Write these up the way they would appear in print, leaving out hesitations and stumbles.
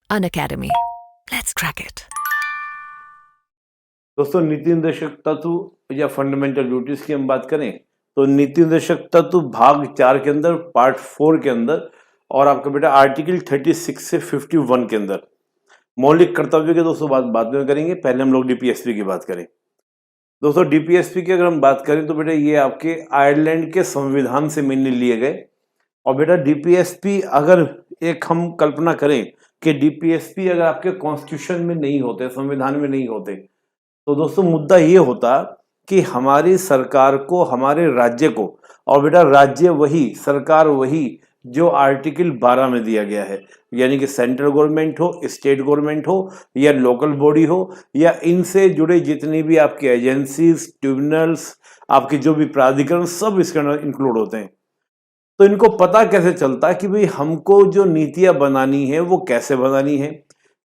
Unacademy. Let's crack it. दोस्तों, नीति निर्देशक तत्व या फंडामेंटल ड्यूटीज की हम बात करें तो नीति निर्देशक तत्व भाग 4 के अंदर पार्ट 4 के अंदर और आपका बेटा आर्टिकल 36 से 51 के अंदर मौलिक कर्तव्य के दोस्तों बाद में करेंगे। पहले हम लोग डीपीएसपी की बात करें। दोस्तों, डीपीएसपी की अगर हम बात करें तो बेटा ये आपके आयरलैंड के संविधान से मेनली लिए गए। और बेटा डीपीएसपी अगर एक हम कल्पना करें कि डीपीएसपी अगर आपके कॉन्स्टिट्यूशन में नहीं होते, संविधान में नहीं होते, तो दोस्तों मुद्दा ये होता कि हमारी सरकार को, हमारे राज्य को, और बेटा राज्य वही, सरकार वही जो आर्टिकल 12 में दिया गया है, यानी कि सेंट्रल गवर्नमेंट हो, स्टेट गवर्नमेंट हो या लोकल बॉडी हो या इनसे जुड़े जितनी भी आपकी एजेंसीज, ट्रिब्यूनल्स, आपके जो भी प्राधिकरण, सब इसके अंदर इंक्लूड होते हैं। तो इनको पता कैसे चलता कि भाई हमको जो नीतियां बनानी है वो कैसे बनानी है,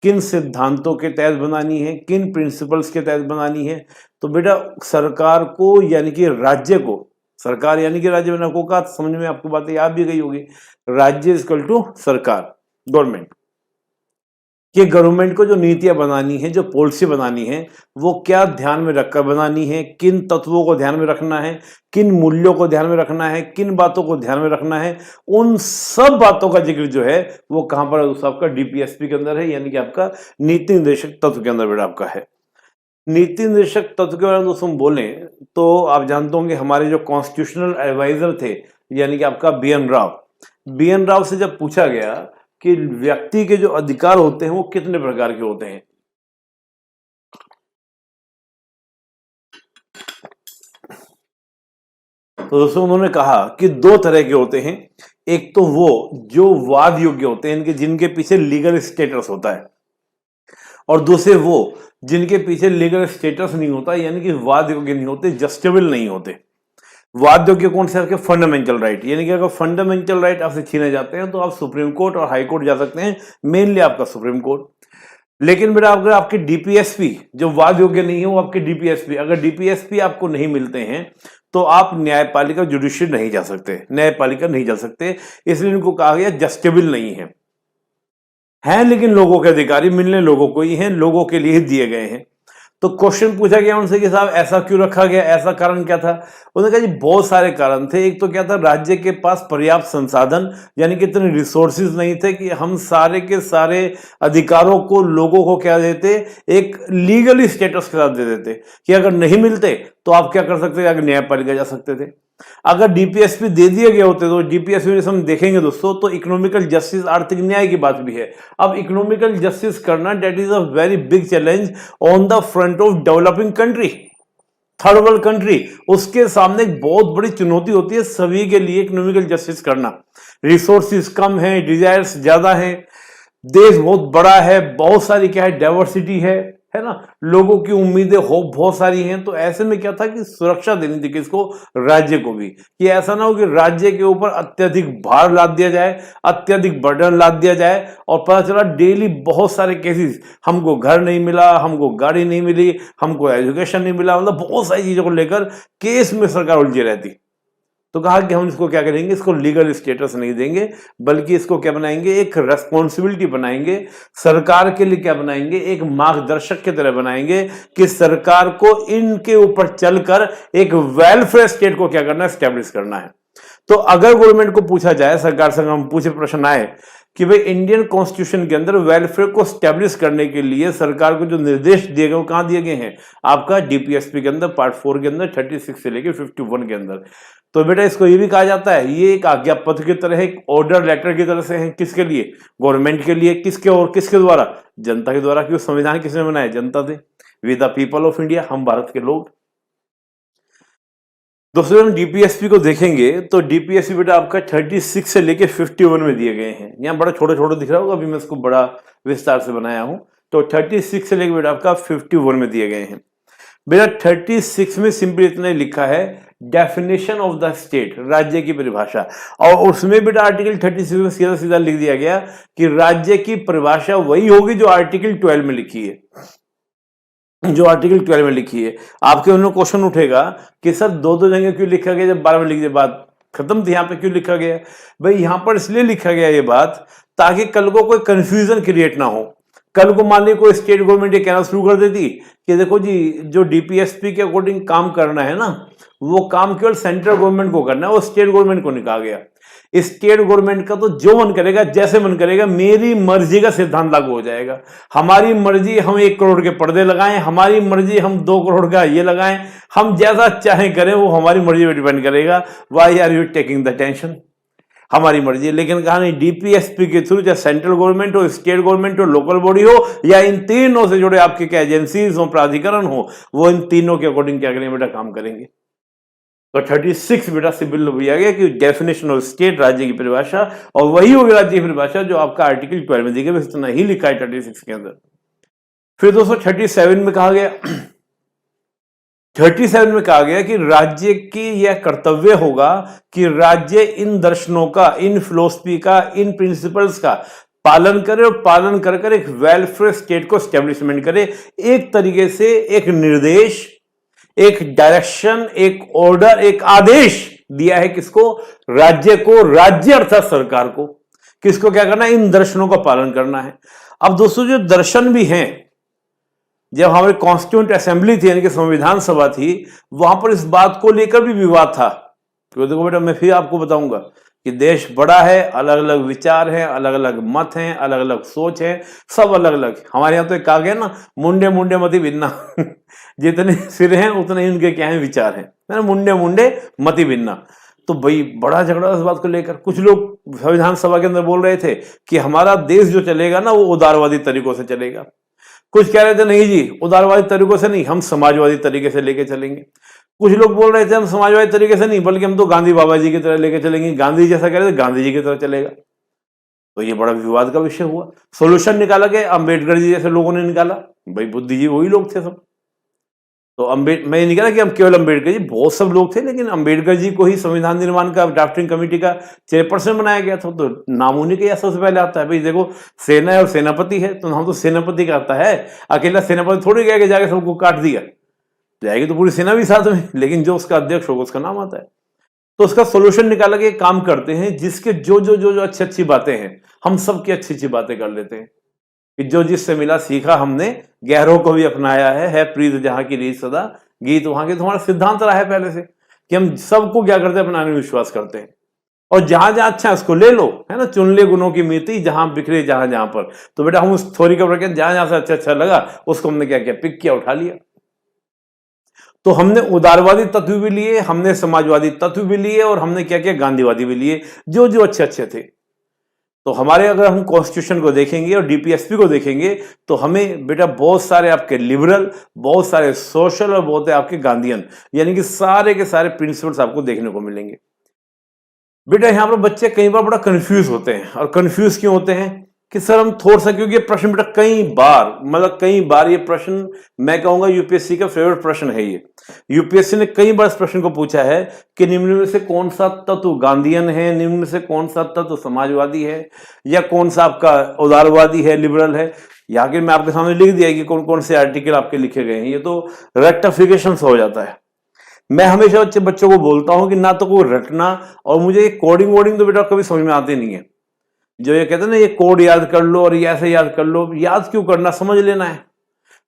किन सिद्धांतों के तहत बनानी है, किन प्रिंसिपल्स के तहत बनानी है। तो बेटा सरकार को यानी कि राज्य को, सरकार यानी कि राज्य, मैंने आपको कहा, समझ में आपको बातें याद भी गई होगी। राज्य इक्वल टू सरकार, गवर्नमेंट, कि गवर्नमेंट को जो नीतियां बनानी है, जो पॉलिसी बनानी है, वो क्या ध्यान में रखकर बनानी है, किन तत्वों को ध्यान में रखना है, किन मूल्यों को ध्यान में रखना है, किन बातों को ध्यान में रखना है, उन सब बातों का जिक्र जो है वो कहां पर है दोस्तों? आपका डीपीएसपी के अंदर है, यानी कि आपका नीति निर्देशक तत्व के अंदर बेटा आपका है। नीति निर्देशक तत्व के बारे में दोस्तों बोले तो आप जानते होंगे हमारे जो कॉन्स्टिट्यूशनल एडवाइजर थे, यानी कि आपका बी एन राव से जब पूछा गया कि व्यक्ति के जो अधिकार होते हैं वो कितने प्रकार के होते हैं, तो दोस्तों उन्होंने कहा कि 2 तरह के होते हैं। एक तो वो जो वाद योग्य होते हैं, इनके जिनके पीछे लीगल स्टेटस होता है, और दूसरे वो जिनके पीछे लीगल स्टेटस नहीं होता, यानी कि वाद योग्य नहीं होते, जस्टिबल नहीं होते। वाद योग्य कौन से? आपके फंडामेंटल राइट, यानी कि अगर फंडामेंटल राइट आपसे छीने जाते हैं तो आप सुप्रीम कोर्ट और हाई कोर्ट जा सकते हैं, मेनली आपका सुप्रीम कोर्ट। लेकिन बेटा अगर आपके डीपीएसपी जो वाद योग्य नहीं है, वो आपके डीपीएसपी, अगर डीपीएसपी आपको नहीं मिलते हैं तो आप न्यायपालिका, जुडिशियल नहीं जा सकते, न्यायपालिका नहीं जा सकते। इसलिए इनको कहा गया जस्टिबल नहीं है लेकिन लोगों के अधिकारी मिलने लोगों को ही हैं, लोगों के लिए दिए गए हैं। तो क्वेश्चन पूछा गया उनसे कि साहब ऐसा क्यों रखा गया, ऐसा कारण क्या था? उन्होंने कहा जी बहुत सारे कारण थे। एक तो क्या था, राज्य के पास पर्याप्त संसाधन, यानी कि इतने रिसोर्सेज नहीं थे कि हम सारे के सारे अधिकारों को लोगों को क्या देते, एक लीगली स्टेटस के साथ दे देते कि अगर नहीं मिलते तो आप क्या कर सकते थे, आगे न्यायपालिका जा सकते थे। अगर डीपीएसपी दे दिए गए होते तो डीपीएसपी में हम देखेंगे दोस्तों तो इकोनॉमिकल जस्टिस, आर्थिक न्याय की बात भी है। अब इकोनॉमिकल जस्टिस करना that is a very big challenge on the front of developing country, third world country. उसके सामने एक बहुत बड़ी चुनौती होती है सभी के लिए इकोनॉमिकल जस्टिस करना। रिसोर्सेज कम है, डिजायर्स ज्यादा है, देश बहुत बड़ा है, बहुत सारी क्या है, डाइवर्सिटी है ना, लोगों की उम्मीदें होप बहुत सारी हैं। तो ऐसे में क्या था कि सुरक्षा देनी थी किसको? राज्य को भी, कि ऐसा ना हो कि राज्य के ऊपर अत्यधिक भार लाद दिया जाए, अत्यधिक बर्डन लाद दिया जाए और पता चला डेली बहुत सारे केसेस, हमको घर नहीं मिला, हमको गाड़ी नहीं मिली, हमको एजुकेशन नहीं मिला, मतलब बहुत सारी चीजों को लेकर केस में सरकार उलझी रहती। तो कहा कि हम इसको क्या करेंगे, इसको लीगल स्टेटस नहीं देंगे, बल्कि इसको क्या बनाएंगे, एक रेस्पॉन्सिबिलिटी बनाएंगे, सरकार के लिए क्या बनाएंगे, एक मार्गदर्शक की तरह बनाएंगे कि सरकार को इनके ऊपर चलकर एक वेलफेयर स्टेट को क्या करना है, स्टैब्लिश करना है। तो अगर गवर्नमेंट को पूछा जाए, सरकार से हम पूछे, प्रश्न आए कि भाई इंडियन कॉन्स्टिट्यूशन के अंदर वेलफेयर को स्टैब्लिश करने के लिए सरकार को जो निर्देश दिए गए वो कहां दिए गए हैं? आपका डीपीएसपी के अंदर पार्ट 4 के अंदर 36 से लेकर 51 के अंदर। तो बेटा इसको ये भी कहा जाता है, ये एक आज्ञा पत्र की तरह, एक ऑर्डर लेटर की तरह से है। किसके लिए? गवर्नमेंट के लिए। किसके और किसके द्वारा? जनता के द्वारा। क्यों? संविधान किसने बनाया? जनता थे, we the people of India, हम भारत के लोग। दोस्तों हम डीपीएसपी को देखेंगे तो डीपीएसपी बेटा आपका 36 से लेके 51 में दिए गए हैं। यहाँ बड़ा छोटा छोटा दिख रहा होगा, अभी मैं इसको बड़ा विस्तार से बनाया हूं। तो 36 से लेके बेटा आपका 51 में दिए गए हैं। बेटा 36 में सिंपली इतना लिखा है, डेफिनेशन ऑफ द स्टेट, राज्य की परिभाषा। और उसमें बेटा आर्टिकल 36 में सीधा सीधा लिख दिया गया कि राज्य की परिभाषा वही होगी जो आर्टिकल 12 में लिखी है, जो आर्टिकल 12 में लिखी है। आपके उन्हें क्वेश्चन उठेगा कि सर दो जगह क्यों लिखा गया, जब 12 में लिख दिया, बात खत्म थी, यहाँ पे क्यों लिखा गया? भाई यहाँ पर इसलिए लिखा गया ये बात ताकि कल को कोई कंफ्यूजन क्रिएट ना हो। कल को मान लीजिए कोई स्टेट गवर्नमेंट ये कहना शुरू कर देती कि देखो जी जो डीपीएसपी के अकॉर्डिंग काम करना है ना, वो काम केवल सेंट्रल गवर्नमेंट को करना है, वो स्टेट गवर्नमेंट को नहीं कहा गया। स्टेट गवर्नमेंट का तो जो मन करेगा, जैसे मन करेगा, मेरी मर्जी का सिद्धांत लागू हो जाएगा। हमारी मर्जी हम 1 करोड़ के पर्दे लगाएं, हमारी मर्जी हम 2 करोड़ का ये लगाएं, हम जैसा चाहे करें, वो हमारी मर्जी पर डिपेंड करेगा। Why are you taking the tension? हमारी मर्जी। लेकिन कहा नहीं, डीपीएसपी के थ्रू, चाहे सेंट्रल गवर्नमेंट हो, स्टेट गवर्नमेंट हो, लोकल बॉडी हो, या इन तीनों से जुड़े आपके क्या एजेंसीज हो, प्राधिकरण हो, वो इन तीनों के अकॉर्डिंग क्या करेंगे बेटा, काम करेंगे। तो 36 बेटा सिविल में दिया गया कि डेफिनेशन ऑफ स्टेट, राज्य की परिभाषा, और वही होगी राज्य की परिभाषा जो आपका आर्टिकल 12 में दी गई, बस इतना ही लिखा है 36 के अंदर। फिर दोस्तों 37 में कहा गया 37 में कहा गया कि राज्य की यह कर्तव्य होगा कि राज्य इन दर्शनों का, इन फिलोसफी का, इन प्रिंसिपल्स का पालन करे, और पालन कर कर एक वेलफेयर स्टेट को स्टैब्लिशमेंट करे। एक तरीके से एक निर्देश, एक डायरेक्शन, एक ऑर्डर, एक आदेश दिया है किसको? राज्य को। राज्य अर्थात सरकार को। किसको क्या करना है? इन दर्शनों का पालन करना है। अब दोस्तों जो दर्शन भी हैं, जब हमारी कॉन्स्टिट्यूंट असेंबली थी यानी कि संविधान सभा थी, वहां पर इस बात को लेकर भी विवाद था। तो देखो बेटा, मैं फिर आपको बताऊंगा कि देश बड़ा है, अलग अलग विचार हैं, अलग अलग मत हैं, अलग अलग सोच है, सब अलग अलग। हमारे यहाँ तो एक कहा गया ना, मुंडे मुंडे मति भिन्ना जितने सिर हैं उतने ही उनके क्या है विचार हैं, मुंडे मुंडे मति भिन्ना। तो भाई बड़ा झगड़ा इस बात को लेकर। कुछ लोग संविधान सभा के अंदर बोल रहे थे कि हमारा देश जो चलेगा ना, वो उदारवादी तरीकों से चलेगा। कुछ कह रहे थे नहीं जी, उदारवादी तरीकों से नहीं, हम समाजवादी तरीके से लेके चलेंगे। कुछ लोग बोल रहे थे हम समाजवादी तरीके से नहीं, बल्कि हम तो गांधी बाबा जी की तरह लेके चलेंगे। गांधी जैसा कह रहे थे, गांधी जी की तरह चलेगा। तो ये बड़ा विवाद का विषय हुआ। सोल्यूशन निकाला गया, अंबेडकर जी जैसे लोगों ने निकाला। भाई बुद्धिजीवी वही लोग थे सब। तो मैं ये नहीं कह रहा कि हम केवल अंबेडकर जी, बहुत सब लोग थे, लेकिन अंबेडकर जी को ही संविधान निर्माण का ड्राफ्टिंग कमेटी का चेयरपर्सन बनाया गया था। तो नाम उन्हीं के सबसे पहले आता है। भाई देखो, सेना है और सेनापति है, तो नाम तो सेनापति का आता है। अकेला सेनापति थोड़ी गया कि जाके सबको काट दिया, जाएगी तो पूरी सेना भी साथ में, लेकिन जो उसका अध्यक्ष होगा उसका नाम आता है। तो उसका सोल्यूशन निकाला के काम करते हैं, जिसके जो जो जो जो अच्छी अच्छी बातें हैं, हम सबकी अच्छी अच्छी बातें कर लेते हैं कि जो जिससे मिला सीखा हमने, गहरों को भी अपनाया है प्रीत जहां की रीत सदा, गीत वहां के। तुम्हारा सिद्धांत रहा है पहले से कि हम सबको क्या करते हैं, अपनाने में विश्वास करते हैं, और जहां जहां अच्छा है उसको ले लो, है ना। चुन ले गुणों की मीति, जहां बिखरे जहां जहां पर। तो बेटा हम उस थ्योरी का प्रकार जहां जहां से अच्छा अच्छा लगा उसको हमने क्या किया, पिक किया, उठा लिया। तो हमने उदारवादी तत्व भी लिए, हमने समाजवादी तत्व भी लिए, और हमने क्या किया, गांधीवादी भी लिए, जो जो अच्छे अच्छे थे। तो हमारे अगर हम कॉन्स्टिट्यूशन को देखेंगे और डीपीएसपी को देखेंगे, तो हमें बेटा बहुत सारे आपके लिबरल, बहुत सारे सोशल, और बहुत आपके गांधीयन, यानी कि सारे के सारे प्रिंसिपल्स आपको देखने को मिलेंगे। बेटा यहाँ पर बच्चे कई बार बड़ा कंफ्यूज होते हैं। और कंफ्यूज क्यों होते हैं कि सर हम थोड़ा सा, क्योंकि ये प्रश्न बेटा कई बार ये प्रश्न, मैं कहूंगा यूपीएससी का फेवरेट प्रश्न है ये। यूपीएससी ने कई बार इस प्रश्न को पूछा है कि निम्न में से कौन सा तत्व गांधीयन है, निम्न में से कौन सा तत्व समाजवादी है, या कौन सा आपका उदारवादी है, लिबरल है। यहाँ के मैं आपके सामने लिख दिया कि कौन कौन से आर्टिकल आपके लिखे गए हैं। ये तो रेक्टिफिकेशन हो जाता है। मैं हमेशा बच्चों को बोलता हूं कि ना तो कोई रटना, और मुझे कोडिंग वोडिंग तो बेटा कभी समझ में आती नहीं है। जो ये कहते हैं ना, ये कोड याद कर लो और ये ऐसे याद कर लो, याद क्यों करना, समझ लेना है।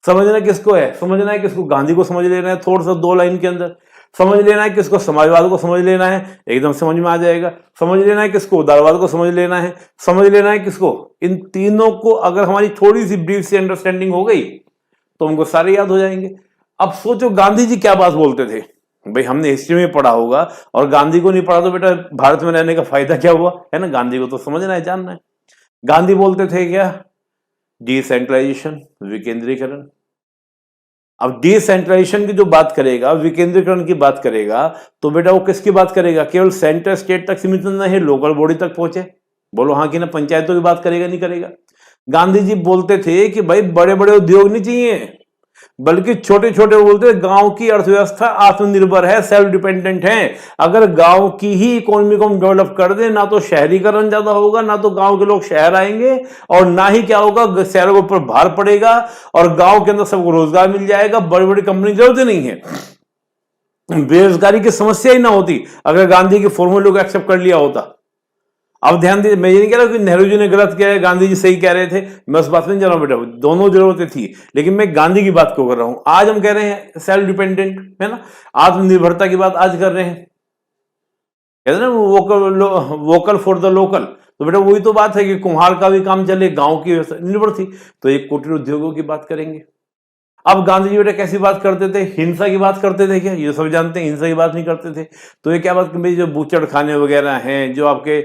समझना किसको है, समझना है किसको, गांधी को समझ लेना है थोड़ा सा 2 लाइन के अंदर। समझ लेना है किसको, समाजवाद को समझ लेना है, एकदम समझ में आ जाएगा। समझ लेना है किसको, उदारवाद को समझ लेना है। समझ लेना है किसको, इन तीनों को अगर हमारी थोड़ी सी ब्रीफ सी अंडरस्टैंडिंग हो गई तो हमको सारे याद हो जाएंगे। अब सोचो गांधी जी क्या बात बोलते थे। भाई हमने हिस्ट्री में पढ़ा होगा, और गांधी को नहीं पढ़ा तो बेटा भारत में रहने का फायदा क्या हुआ, है ना। गांधी को तो समझना है, जानना है। गांधी बोलते थे क्या, डिसेंट्रलाइजेशन, विकेंद्रीकरण। अब डिसेंट्रलाइजेशन की जो बात करेगा, विकेंद्रीकरण की बात करेगा, तो बेटा वो किसकी बात करेगा, केवल सेंटर स्टेट तक सीमित नहीं, लोकल बॉडी तक पहुंचे। बोलो हाँ कि ना, पंचायतों की बात करेगा, नहीं करेगा। गांधी जी बोलते थे कि भाई बड़े बड़े उद्योग नहीं चाहिए, बल्कि छोटे छोटे, बोलते गांव की अर्थव्यवस्था आत्मनिर्भर है, सेल्फ डिपेंडेंट है। अगर गांव की ही इकोनॉमी को हम डेवलप कर दें, ना तो शहरीकरण ज्यादा होगा, ना तो गांव के लोग शहर आएंगे, और ना ही क्या होगा, शहरों के ऊपर भार पड़ेगा, और गांव के अंदर सबको रोजगार मिल जाएगा। बड़ी बड़ी कंपनी की जरूरत नहीं है, बेरोजगारी की समस्या ही ना होती अगर गांधी के फॉर्मूले को एक्सेप्ट कर लिया होता। अब ध्यान दीजिए, मैं ये नहीं कह रहा कि नेहरू जी ने गलत किया है, गांधी जी सही कह रहे थे, मैं उस बात में नहीं जा रहा हूं बेटा, दोनों जरूरतें थी, लेकिन मैं गांधी की बात क्यों कर रहा हूं। आज हम कह रहे हैं सेल्फ डिपेंडेंट, है ना, आत्मनिर्भरता की बात आज कर रहे हैं, कहते हैं ना वोकल फॉर द लोकल। तो बेटा वही तो बात है कि कुम्हार का भी काम चले, गांव की निर्भर थी, तो एक कुटीर उद्योगों की बात करेंगे। अब गांधी जी बेटा कैसी बात करते थे, हिंसा की बात करते थे क्या, ये सब जानते हैं, हिंसा की बात नहीं करते थे। तो ये क्या बात कि भाई जो बूचड़ खाने वगैरह हैं, जो आपके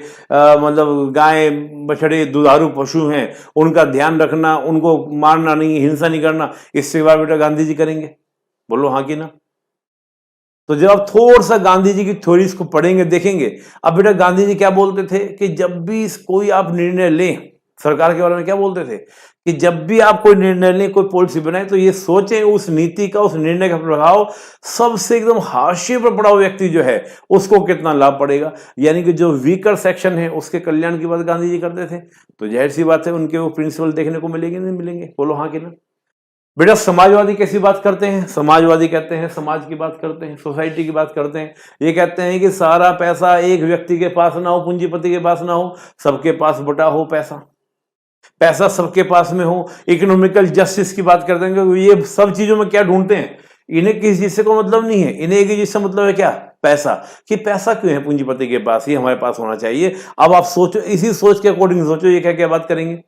मतलब गाय बछड़े दुधारू पशु हैं, उनका ध्यान रखना, उनको मारना नहीं, हिंसा नहीं करना, इससे बात बेटा गांधी जी करेंगे, बोलो हाँ कि ना। तो जब आप थोड़ा सा गांधी जी की थ्योरीज को पढ़ेंगे देखेंगे, अब बेटा गांधी जी क्या बोलते थे कि जब भी कोई आप निर्णय लें, सरकार के बारे में क्या बोलते थे कि जब भी आप कोई निर्णय लें, कोई पॉलिसी बनाए, तो ये सोचें उस नीति का, उस निर्णय का प्रभाव सबसे एकदम हाशिए पर पड़ा हुआ व्यक्ति जो है उसको कितना लाभ पड़ेगा, यानी कि जो वीकर सेक्शन है उसके कल्याण की बात गांधी जी करते थे। तो जाहिर सी बात है उनके वो प्रिंसिपल देखने को मिलेंगे नहीं मिलेंगे, बोलो हाँ कि ना। बेटा समाजवादी कैसी बात करते हैं, समाजवादी कहते हैं समाज की बात करते हैं, सोसाइटी की बात करते हैं। ये कहते हैं कि सारा पैसा एक व्यक्ति के पास ना हो, पूंजीपति के पास ना हो, सबके पास बटा हो पैसा, पैसा सबके पास में हो। इकोनॉमिकल जस्टिस की बात करते हैं कि ये सब चीजों में क्या ढूंढते हैं, इन्हें किसी चीज से कोई मतलब नहीं है, इन्हें एक ही चीज से मतलब है क्या, पैसा। कि पैसा क्यों है पूंजीपति के पास, ये हमारे पास होना चाहिए। अब आप सोचो, इसी सोच के अकॉर्डिंग सोचो, ये क्या क्या बात करेंगे।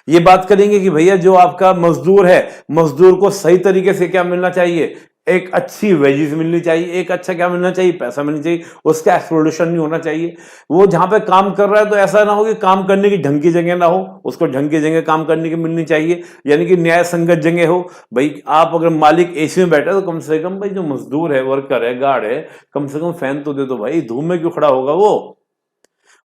ये बात करेंगे कि भैया जो आपका मजदूर है, मजदूर को सही तरीके से क्या मिलना चाहिए, एक अच्छी वेजेस मिलनी चाहिए, एक अच्छा क्या मिलना चाहिए, पैसा मिलना चाहिए, उसका एक्सप्लोटेशन नहीं होना चाहिए। वो जहां पे काम कर रहा है तो ऐसा ना हो कि काम करने की ढंग की जगह ना हो, उसको ढंग की जगह काम करने की मिलनी चाहिए, यानी कि न्याय संगत जगह हो। भाई आप अगर मालिक एसी में बैठा तो कम से कम भाई जो मजदूर है, वर्कर है, गार्ड है, कम से कम फैन तो दे दो भाई, धूप में क्यों खड़ा होगा वो,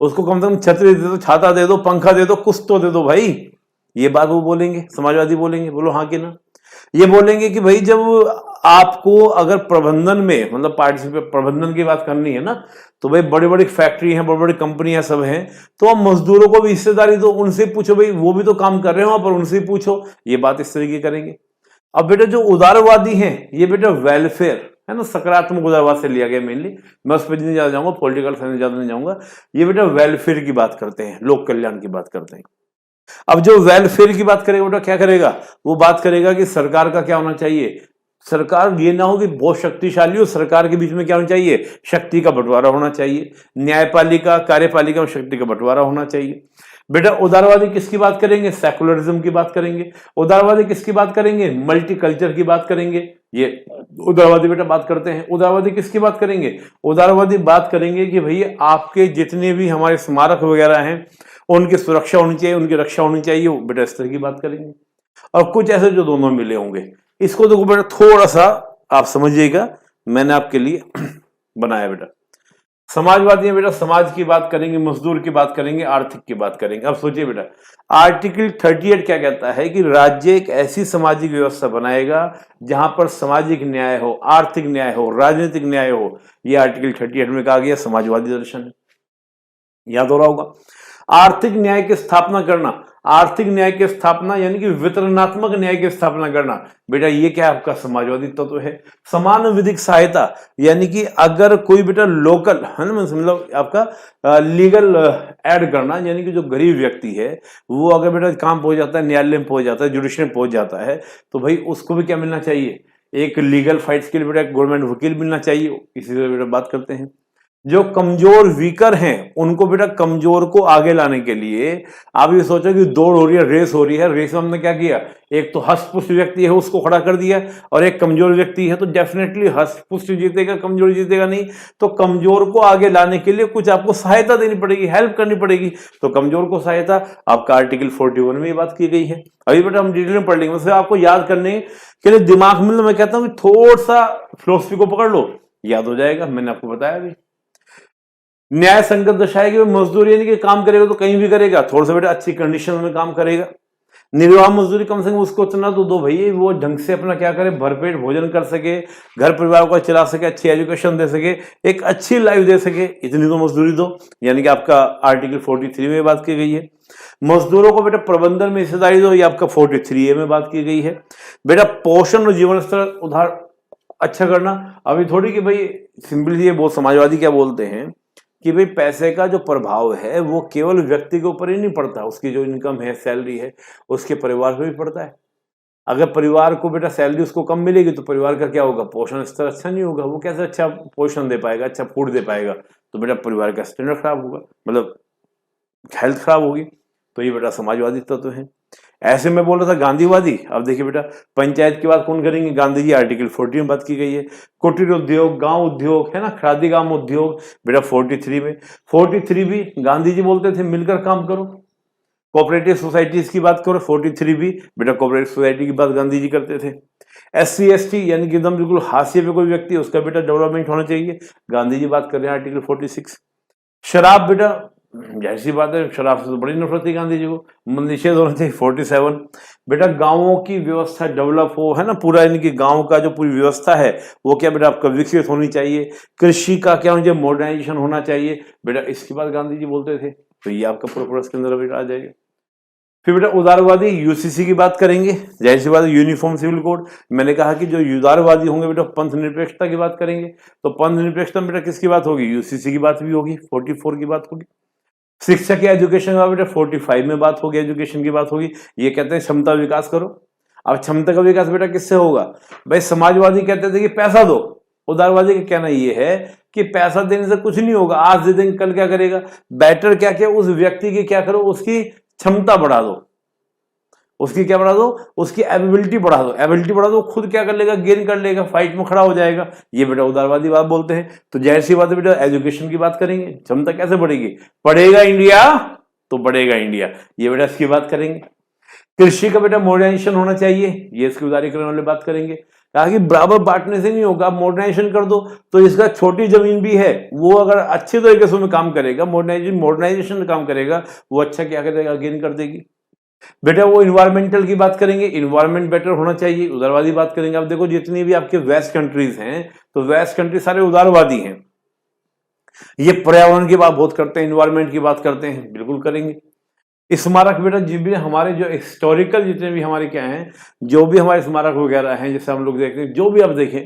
उसको कम से कम छतरी दे दो, छाता दे दो, पंखा दे दो, कुछ तो दे दो भाई। ये बात वो बोलेंगे, समाजवादी बोलेंगे, बोलो हाँ कि ना। ये बोलेंगे कि भाई जब आपको अगर प्रबंधन में मतलब पार्टिसिपेट प्रबंधन की बात करनी है ना, तो भाई बड़ी बड़ी फैक्ट्री हैं, बड़ी बड़ी कंपनियां सब हैं, तो आप मजदूरों को भी हिस्सेदारी दो, उनसे पूछो, भाई वो भी तो काम कर रहे हो वहां पर, उनसे पूछो। ये बात इस तरीके करेंगे। अब बेटा जो उदारवादी हैं, ये बेटा वेलफेयर है ना, सकारात्मक उदारवाद से लिया गया मेनली, मैं उस पर नहीं ज्यादा जाऊंगा, पॉलिटिकल साइंस ज्यादा नहीं जाऊंगा। ये बेटा वेलफेयर की बात करते हैं, लोक कल्याण की बात करते हैं। अब जो वेलफेयर की बात करेगा बेटा क्या करेगा, वो बात करेगा कि सरकार का क्या होना चाहिए, सरकार ये ना हो कि बहुत शक्तिशाली हो, सरकार के बीच में क्या होना चाहिए, शक्ति का बंटवारा होना चाहिए, न्यायपालिका कार्यपालिका में शक्ति का बंटवारा होना चाहिए। बेटा उदारवादी किसकी बात करेंगे, सेकुलरिज्म की बात करेंगे। उदारवादी किसकी बात करेंगे, मल्टीकल्चर की बात करेंगे। ये उदारवादी बेटा बात करते हैं। उदारवादी किसकी बात करेंगे, उदारवादी बात करेंगे कि भैया आपके जितने भी हमारे स्मारक वगैरह हैं उनकी सुरक्षा होनी चाहिए, उनकी रक्षा होनी चाहिए, बेटा इस तरह की बात करेंगे। और कुछ ऐसे जो दोनों मिले होंगे, इसको देखो बेटा थोड़ा सा आप समझिएगा, मैंने आपके लिए बनाया बेटा। समाजवादी बेटा समाज की बात करेंगे, मजदूर की बात करेंगे, आर्थिक की बात करेंगे। अब सोचिए बेटा आर्टिकल 38 क्या कहता है कि राज्य एक ऐसी सामाजिक व्यवस्था बनाएगा जहां पर सामाजिक न्याय हो, आर्थिक न्याय हो, राजनीतिक न्याय हो। यह आर्टिकल 38 में कहा गया, समाजवादी दर्शन है, याद हो रहा होगा। आर्थिक न्याय की स्थापना करना, आर्थिक न्याय की स्थापना यानी कि वितरणात्मक न्याय की स्थापना करना, बेटा ये क्या आपका समाजवादी तत्व तो है। समान विधिक सहायता, यानी कि अगर कोई बेटा लोकल है ना, मतलब आपका लीगल ऐड करना, यानी कि जो गरीब व्यक्ति है वो अगर बेटा काम पहुंच जाता है, न्यायालय में पहुंच जाता है, जुडिशरी में पहुंच जाता है, तो भाई उसको भी क्या मिलना चाहिए, एक लीगल फाइट्स के लिए बेटा गवर्नमेंट वकील मिलना चाहिए। इसी से बेटा बात करते हैं जो कमजोर वीकर हैं उनको बेटा कमजोर को आगे लाने के लिए, आप ये सोचो कि दौड़ हो रही है, रेस हो रही है, रेस में हमने क्या किया, एक तो हष्टपुष्ट व्यक्ति है उसको खड़ा कर दिया, और एक कमजोर व्यक्ति है, तो डेफिनेटली हष्टपुष्ट जीतेगा, कमजोर जीतेगा नहीं। तो कमजोर को आगे लाने के लिए कुछ आपको सहायता देनी पड़ेगी, हेल्प करनी पड़ेगी। तो कमजोर को सहायता आपका आर्टिकल 41 में ये बात की गई है। अभी बेटा हम डिटेल में पढ़ लेंगे, मतलब आपको याद करने के लिए दिमाग में, मैं कहता हूँ थोड़ा सा फिलोसफी को पकड़ लो, याद हो जाएगा। मैंने आपको बताया अभी न्याय संगत दशा है कि मजदूरी यानी कि काम करेगा तो कहीं भी करेगा, थोड़ा सा बेटा अच्छी कंडीशन में काम करेगा। निर्वाह मजदूरी कम से कम उसको इतना तो दो भैया वो ढंग से अपना क्या करे, भरपेट भोजन कर सके, घर परिवार को चला सके, अच्छी एजुकेशन दे सके, एक अच्छी लाइफ दे सके, इतनी तो मजदूरी दो। यानी कि आपका आर्टिकल 43 में बात की गई है। मजदूरों को बेटा प्रबंधन में हिस्सेदारी दो, ये आपका 43A में बात की गई है। बेटा पोषण और जीवन स्तर उधार अच्छा करना, अभी थोड़ी कि भाई सिंपली ये बहुत समाजवादी क्या बोलते हैं कि भाई पैसे का जो प्रभाव है वो केवल व्यक्ति के ऊपर ही नहीं पड़ता, उसकी जो इनकम है, सैलरी है, उसके परिवार पे भी पड़ता है। अगर परिवार को बेटा सैलरी उसको कम मिलेगी तो परिवार का क्या होगा, पोषण स्तर अच्छा नहीं होगा, वो कैसे अच्छा पोषण दे पाएगा, अच्छा फूड दे पाएगा, तो बेटा परिवार का स्टैंडर्ड खराब होगा, मतलब हेल्थ खराब होगी। तो ये बेटा समाजवादी तत्व है। ऐसे में बोल रहा था गांधीवादी। अब देखिए बेटा, पंचायत की बात कौन करेंगे, गांधी जी, आर्टिकल 40 में बात की गई है। कुटीर उद्योग, गांव उद्योग है ना, खादी ग्राम उद्योग, बेटा 43 में। 43 भी गांधी जी बोलते थे मिलकर काम करो। कोऑपरेटिव सोसाइटीज की बात करो, 43 भी बेटा कोऑपरेटिव सोसाइटी की बात गांधी जी करते थे। SC ST यानी कि एकदम बिल्कुल हाशिए पे कोई व्यक्ति, उसका बेटा डेवलपमेंट होना चाहिए, गांधी जी बात कर रहे हैं आर्टिकल 46। शराब बेटा, जाहिर सी बात है, शराब से तो बड़ी नफरत थी गांधी जी को, निषेध होना चाहिए, 47। बेटा गांवों की व्यवस्था डेवलप हो, है ना, पूरा इनकी गांव का जो पूरी व्यवस्था है वो क्या बेटा आपका विकसित होनी चाहिए। कृषि का क्या होना चाहिए, मॉडर्नाइजेशन होना चाहिए, बेटा इसकी बात गांधी जी बोलते थे। तो ये आपका पूरा इसके अंदर बेटा आ जाएगा। फिर बेटा उदारवादी, UCC की बात करेंगे, जाहिर सी बात है यूनिफॉर्म सिविल कोड। मैंने कहा कि जो उदारवादी होंगे बेटा पंथ निरपेक्षता की बात करेंगे, तो पंथ निरपेक्षता में बेटा किसकी बात होगी, UCC की बात भी होगी, 44 की बात होगी। शिक्षा की एजुकेशन का बेटा 45 में बात होगी, एजुकेशन की बात होगी। ये कहते हैं क्षमता विकास करो। अब क्षमता का विकास बेटा किससे होगा, भाई समाजवादी कहते थे कि पैसा दो, उदारवादी का कहना ये है कि पैसा देने से कुछ नहीं होगा, आज दे देंगे कल क्या करेगा, बेटर क्या क्या उस व्यक्ति की क्या करो, उसकी क्षमता बढ़ा दो, उसकी क्या बढ़ा दो, उसकी एबिलिटी बढ़ा दो, एबिलिटी बढ़ा दो, खुद क्या कर लेगा, गेन कर लेगा, फाइट में खड़ा हो जाएगा। ये बेटा उदारवादी बात बोलते हैं। तो जाहिर सी बात है बेटा एजुकेशन की बात करेंगे, क्षमता कैसे बढ़ेगी, पढ़ेगा इंडिया तो बढ़ेगा इंडिया, ये बेटा इसकी बात करेंगे। कृषि का बेटा मॉडर्नाइजेशन होना चाहिए, ये इसकी उदारीकरण वाले बात करेंगे। कहा कि बराबर बांटने से नहीं होगा, मॉडर्नाइजेशन कर दो तो इसका छोटी जमीन भी है वो अगर अच्छे तरीके से काम करेगा, मॉडर्नाइजेशन काम करेगा, वो अच्छा क्या करेगा, गेन कर देगी। बेटा वो इन्वायरमेंटल की बात करेंगे, इन्वायरमेंट बेटर होना चाहिए, उदारवादी बात करेंगे। अब देखो जितनी भी आपके वेस्ट कंट्रीज हैं तो वेस्ट कंट्री सारे उदारवादी हैं, ये पर्यावरण की बात बहुत करते हैं, इन्वायरमेंट की बात करते हैं, बिल्कुल करेंगे। स्मारक बेटा जितने हमारे जो हिस्टोरिकल जितने भी हमारे क्या हैं, जो भी हमारे स्मारक वगैरह हैं, जैसे हम लोग देखते हैं, जो भी आप देखें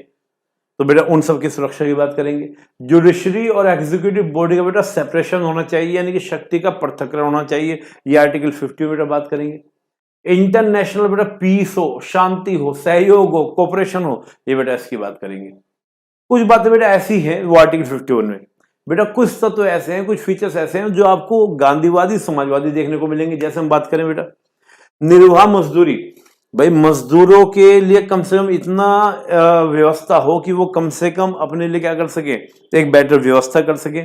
तो बेटा उन सब की सुरक्षा की बात करेंगे। जुडिशरी और एग्जीक्यूटिव बॉडी का बेटा सेपरेशन होना चाहिए, यानी कि शक्ति का पृथक्करण होना चाहिए, ये आर्टिकल 50 में बेटा बात करेंगे। इंटरनेशनल बेटा पीस हो, शांति हो, सहयोग हो, कोऑपरेशन हो, ये बेटा इसकी बात करेंगे। कुछ बातें बेटा ऐसी हैं वो आर्टिकल 51 में, बेटा कुछ तत्व ऐसे हैं, कुछ फीचर्स ऐसे हैं जो आपको गांधीवादी समाजवादी देखने को मिलेंगे। जैसे हम बात करें बेटा निर्वाह मजदूरी, भाई मजदूरों के लिए कम से कम इतना व्यवस्था हो कि वो कम से कम अपने लिए क्या कर सके, एक बेटर व्यवस्था कर सके।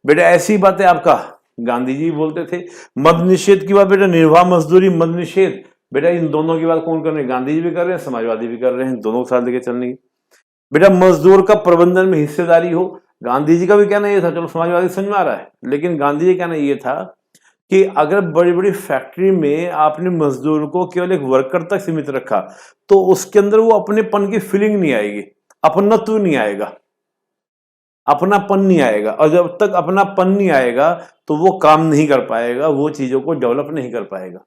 बेटा ऐसी बातें आपका गांधी जी बोलते थे। मद निषेध की बात बेटा, निर्वाह मजदूरी, मद निषेध, बेटा इन दोनों की बात कौन कर रहे हैं, गांधी जी भी कर रहे हैं, समाजवादी भी कर रहे हैं, दोनों के साथ लेके चलने की। बेटा मजदूर का प्रबंधन में हिस्सेदारी हो, गांधी जी का भी कहना ये था, चलो समाजवादी समझ में आ रहा है, लेकिन गांधी जी का कहना ये था कि अगर बड़ी बड़ी फैक्ट्री में आपने मजदूर को केवल एक वर्कर तक सीमित रखा तो उसके अंदर वो अपनेपन की फीलिंग नहीं आएगी, अपनत्व नहीं आएगा, अपनापन नहीं आएगा, और जब तक अपनापन नहीं आएगा तो वो काम नहीं कर पाएगा, वो चीजों को डेवलप नहीं कर पाएगा।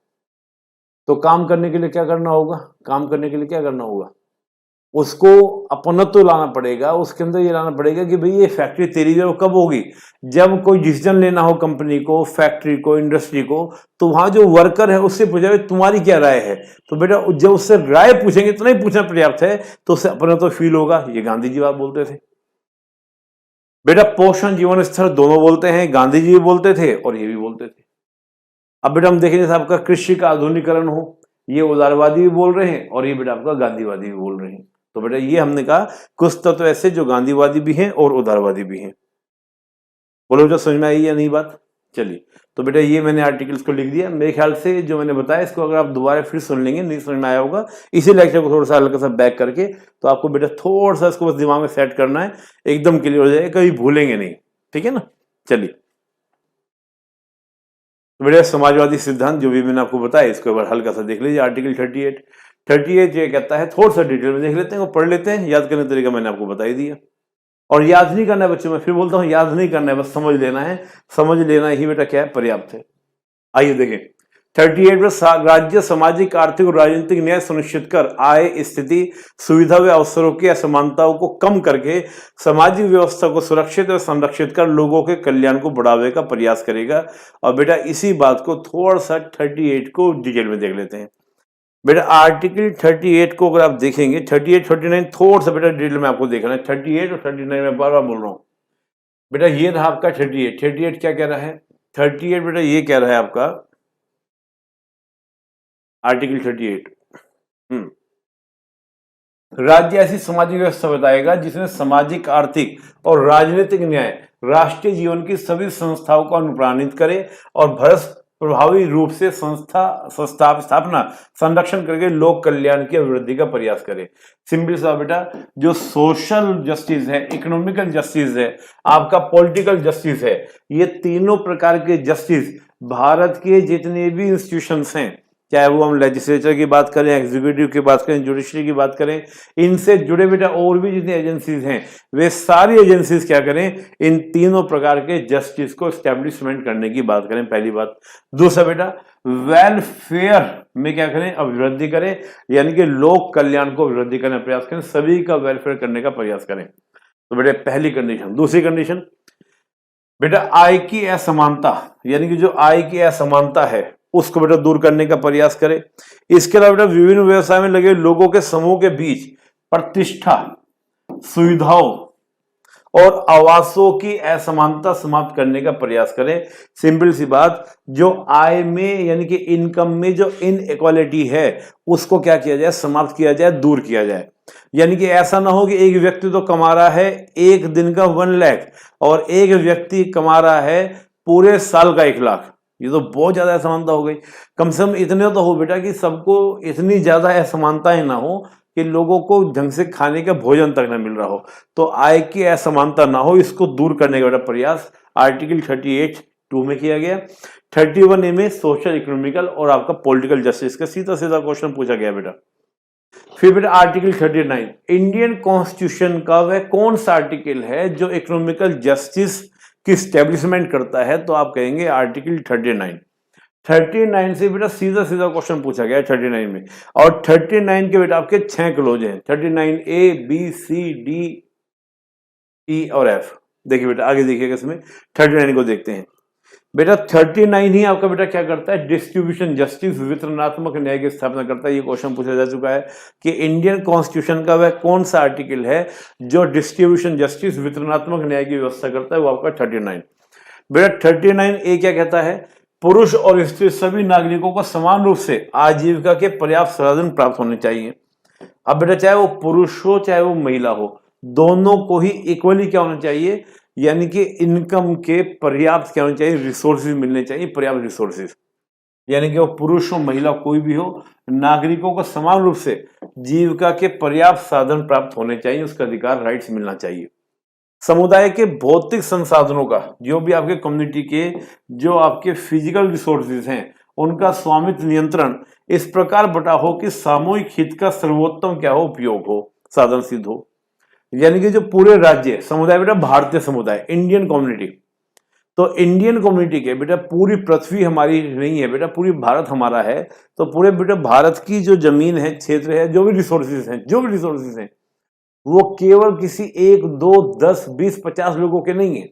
तो काम करने के लिए क्या करना होगा, काम करने के लिए क्या करना होगा, उसको अपनत्व लाना पड़ेगा, उसके अंदर ये लाना पड़ेगा कि भाई ये फैक्ट्री तेरी जो कब होगी, जब कोई डिसीजन लेना हो कंपनी को, फैक्ट्री को, इंडस्ट्री को, तो वहां जो वर्कर है उससे पूछा तुम्हारी क्या राय है, तो बेटा जब उससे राय पूछेंगे इतना ही पूछना पर्याप्त है तो उससे अपनत्व फील होगा। ये गांधी जी बात बोलते थे। बेटा पोषण जीवन स्तर दोनों बोलते हैं, गांधी जी भी बोलते थे और ये भी बोलते थे। अब बेटा हम देखें जैसे आपका कृषि का आधुनिकरण हो, ये उदारवादी भी बोल रहे हैं और ये बेटा आपका गांधीवादी भी बोल रहे हैं। तो बेटा ये हमने कहा कुछ तत्व ऐसे जो गांधीवादी भी हैं और उदारवादी भी हैं। बोलो जो समझ में आई या नहीं बात। चलिए तो बेटा ये मैंने आर्टिकल्स को लिख दिया, मेरे ख्याल से जो मैंने बताया इसको अगर आप दोबारा फिर सुन लेंगे, नहीं समझ में आया होगा, इसी लेक्चर को थोड़ा सा हल्का सा बैक करके तो आपको बेटा थोड़ा सा इसको बस दिमाग में सेट करना है, एकदम क्लियर हो जाएगा, कभी भूलेंगे नहीं, ठीक है ना। चलिए बेटा समाजवादी सिद्धांत जो भी मैंने आपको बताया इसको एक बार हल्का सा देख लीजिए। आर्टिकल 38 ये कहता है, थोड़ा सा डिटेल में देख लेते हैं, वो पढ़ लेते हैं, याद करने का तरीका मैंने आपको बता ही दिया। और याद नहीं करना है बच्चों, मैं फिर बोलता हूँ याद नहीं करना है, बस समझ लेना है, समझ लेना ही बेटा क्या है पर्याप्त है। आइए देखें 38 में राज्य सामाजिक आर्थिक और राजनीतिक न्याय सुनिश्चित कर आय स्थिति सुविधा व अवसरों की असमानताओं को कम करके सामाजिक व्यवस्था को सुरक्षित और संरक्षित कर लोगों के कल्याण को बढ़ावे का प्रयास करेगा। और बेटा इसी बात को थोड़ा सा 38 को डिटेल में देख लेते हैं। बेटा आर्टिकल 38 को अगर आप देखेंगे 38 39 थोड़ा सा बेटा डिटेल में आपको देखना है। 38 और 39 में बार बार बोल रहा हूँ बेटा, ये रहा आपका 38 क्या कह रहा है? 38 बेटा ये कह रहा है आपका आर्टिकल 38 राज्य ऐसी सामाजिक व्यवस्था बताएगा जिसमें सामाजिक आर्थिक और राजनीतिक न्याय राष्ट्रीय जीवन की सभी संस्थाओं को अनुप्राणित करे और प्रभावी रूप से स्थापना संरक्षण करके लोक कल्याण की अभिवृद्धि का प्रयास करे। सिंपल सा बेटा, जो सोशल जस्टिस है, इकोनॉमिकल जस्टिस है, आपका पॉलिटिकल जस्टिस है, ये तीनों प्रकार के जस्टिस भारत के जितने भी इंस्टीट्यूशंस हैं, चाहे वो हम लेजिस्लेचर की बात करें, एग्जीक्यूटिव की बात करें, जुडिशरी की बात करें, इनसे जुड़े बेटा और भी जितनी एजेंसीज हैं, वे सारी एजेंसीज क्या करें, इन तीनों प्रकार के जस्टिस को एस्टेब्लिशमेंट करने की बात करें, पहली बात। दूसरा बेटा, वेलफेयर में क्या करें, अभिवृद्धि करें, यानी कि लोक कल्याण को अभिवृद्धि करने का प्रयास करें, सभी का वेलफेयर करने का प्रयास करें। तो बेटा पहली कंडीशन। दूसरी कंडीशन बेटा, आय की असमानता, यानी कि जो आय की असमानता है उसको बेटा दूर करने का प्रयास करें। इसके अलावा बेटा विभिन्न व्यवसाय में लगे लोगों के समूह के बीच प्रतिष्ठा, सुविधाओं और आवासों की असमानता समाप्त करने का प्रयास करें। सिंपल सी बात, जो आय में यानी कि इनकम में जो इनइक्वालिटी है उसको क्या किया जाए, समाप्त किया जाए, दूर किया जाए। यानी कि ऐसा ना हो कि एक व्यक्ति तो कमा रहा है एक दिन का 1 लाख और एक व्यक्ति कमा रहा है पूरे साल का 1 लाख। ये तो बहुत ज्यादा असमानता हो गई। कम से कम इतने तो हो बेटा कि सबको इतनी ज्यादा असमानताएं ना हो कि लोगों को ढंग से खाने का भोजन तक ना मिल रहा हो। तो आय की असमानता ना हो, इसको दूर करने का बेटा प्रयास आर्टिकल 38(2) में किया गया। 31A में सोशल, इकोनॉमिकल और आपका पॉलिटिकल जस्टिस का सीधा सीधा क्वेश्चन पूछा गया बेटा। फिर बेटा आर्टिकल 39, इंडियन कॉन्स्टिट्यूशन का वह कौन सा आर्टिकल है जो इकोनॉमिकल जस्टिस की स्टैब्लिशमेंट करता है? तो आप कहेंगे आर्टिकल 39। 39 से बेटा सीधा सीधा क्वेश्चन पूछा गया 39 में। और 39 के बेटा आपके 6 क्लोज हैं, 39A, B, C, D, E और F। देखिए बेटा आगे देखिएगा, इसमें 39 को देखते हैं। बेटा 39 ही आपका बेटा क्या करता है, डिस्ट्रीब्यूशन जस्टिस, वितरणात्मक न्याय की स्थापना करता है। ये क्वेश्चन पूछा जा चुका है कि इंडियन कॉन्स्टिट्यूशन का वह कौन सा आर्टिकल है जो डिस्ट्रीब्यूशन जस्टिस, वितरणात्मक न्याय की व्यवस्था करता है, वो आपका 39। बेटा 39A क्या कहता है, पुरुष और स्त्री सभी नागरिकों को समान रूप से आजीविका के पर्याप्त साधन प्राप्त होने चाहिए। अब बेटा चाहे वो पुरुष हो चाहे वो महिला हो, दोनों को ही इक्वली क्या होना चाहिए, यानी कि इनकम के पर्याप्त क्या होने चाहिए, रिसोर्सेज मिलने चाहिए, पर्याप्त रिसोर्सेज। यानी कि वो पुरुष हो महिला कोई भी हो, नागरिकों को समान रूप से जीविका के पर्याप्त साधन प्राप्त होने चाहिए, उसका अधिकार, राइट्स मिलना चाहिए। समुदाय के भौतिक संसाधनों का, जो भी आपके कम्युनिटी के जो आपके फिजिकल रिसोर्सेज हैं, उनका स्वामित्व नियंत्रण इस प्रकार बटा हो कि सामूहिक हित का सर्वोत्तम क्या हो, उपयोग हो, साधन सिद्ध हो। यानी कि जो पूरे राज्य समुदाय बेटा, भारतीय समुदाय, इंडियन कम्युनिटी, तो इंडियन कम्युनिटी के बेटा पूरी पृथ्वी हमारी नहीं है बेटा, पूरी भारत हमारा है। तो पूरे बेटा भारत की जो जमीन है, क्षेत्र है, जो भी रिसोर्सेज हैं वो केवल किसी 1, 2, 10, 20, 50 लोगों के नहीं है,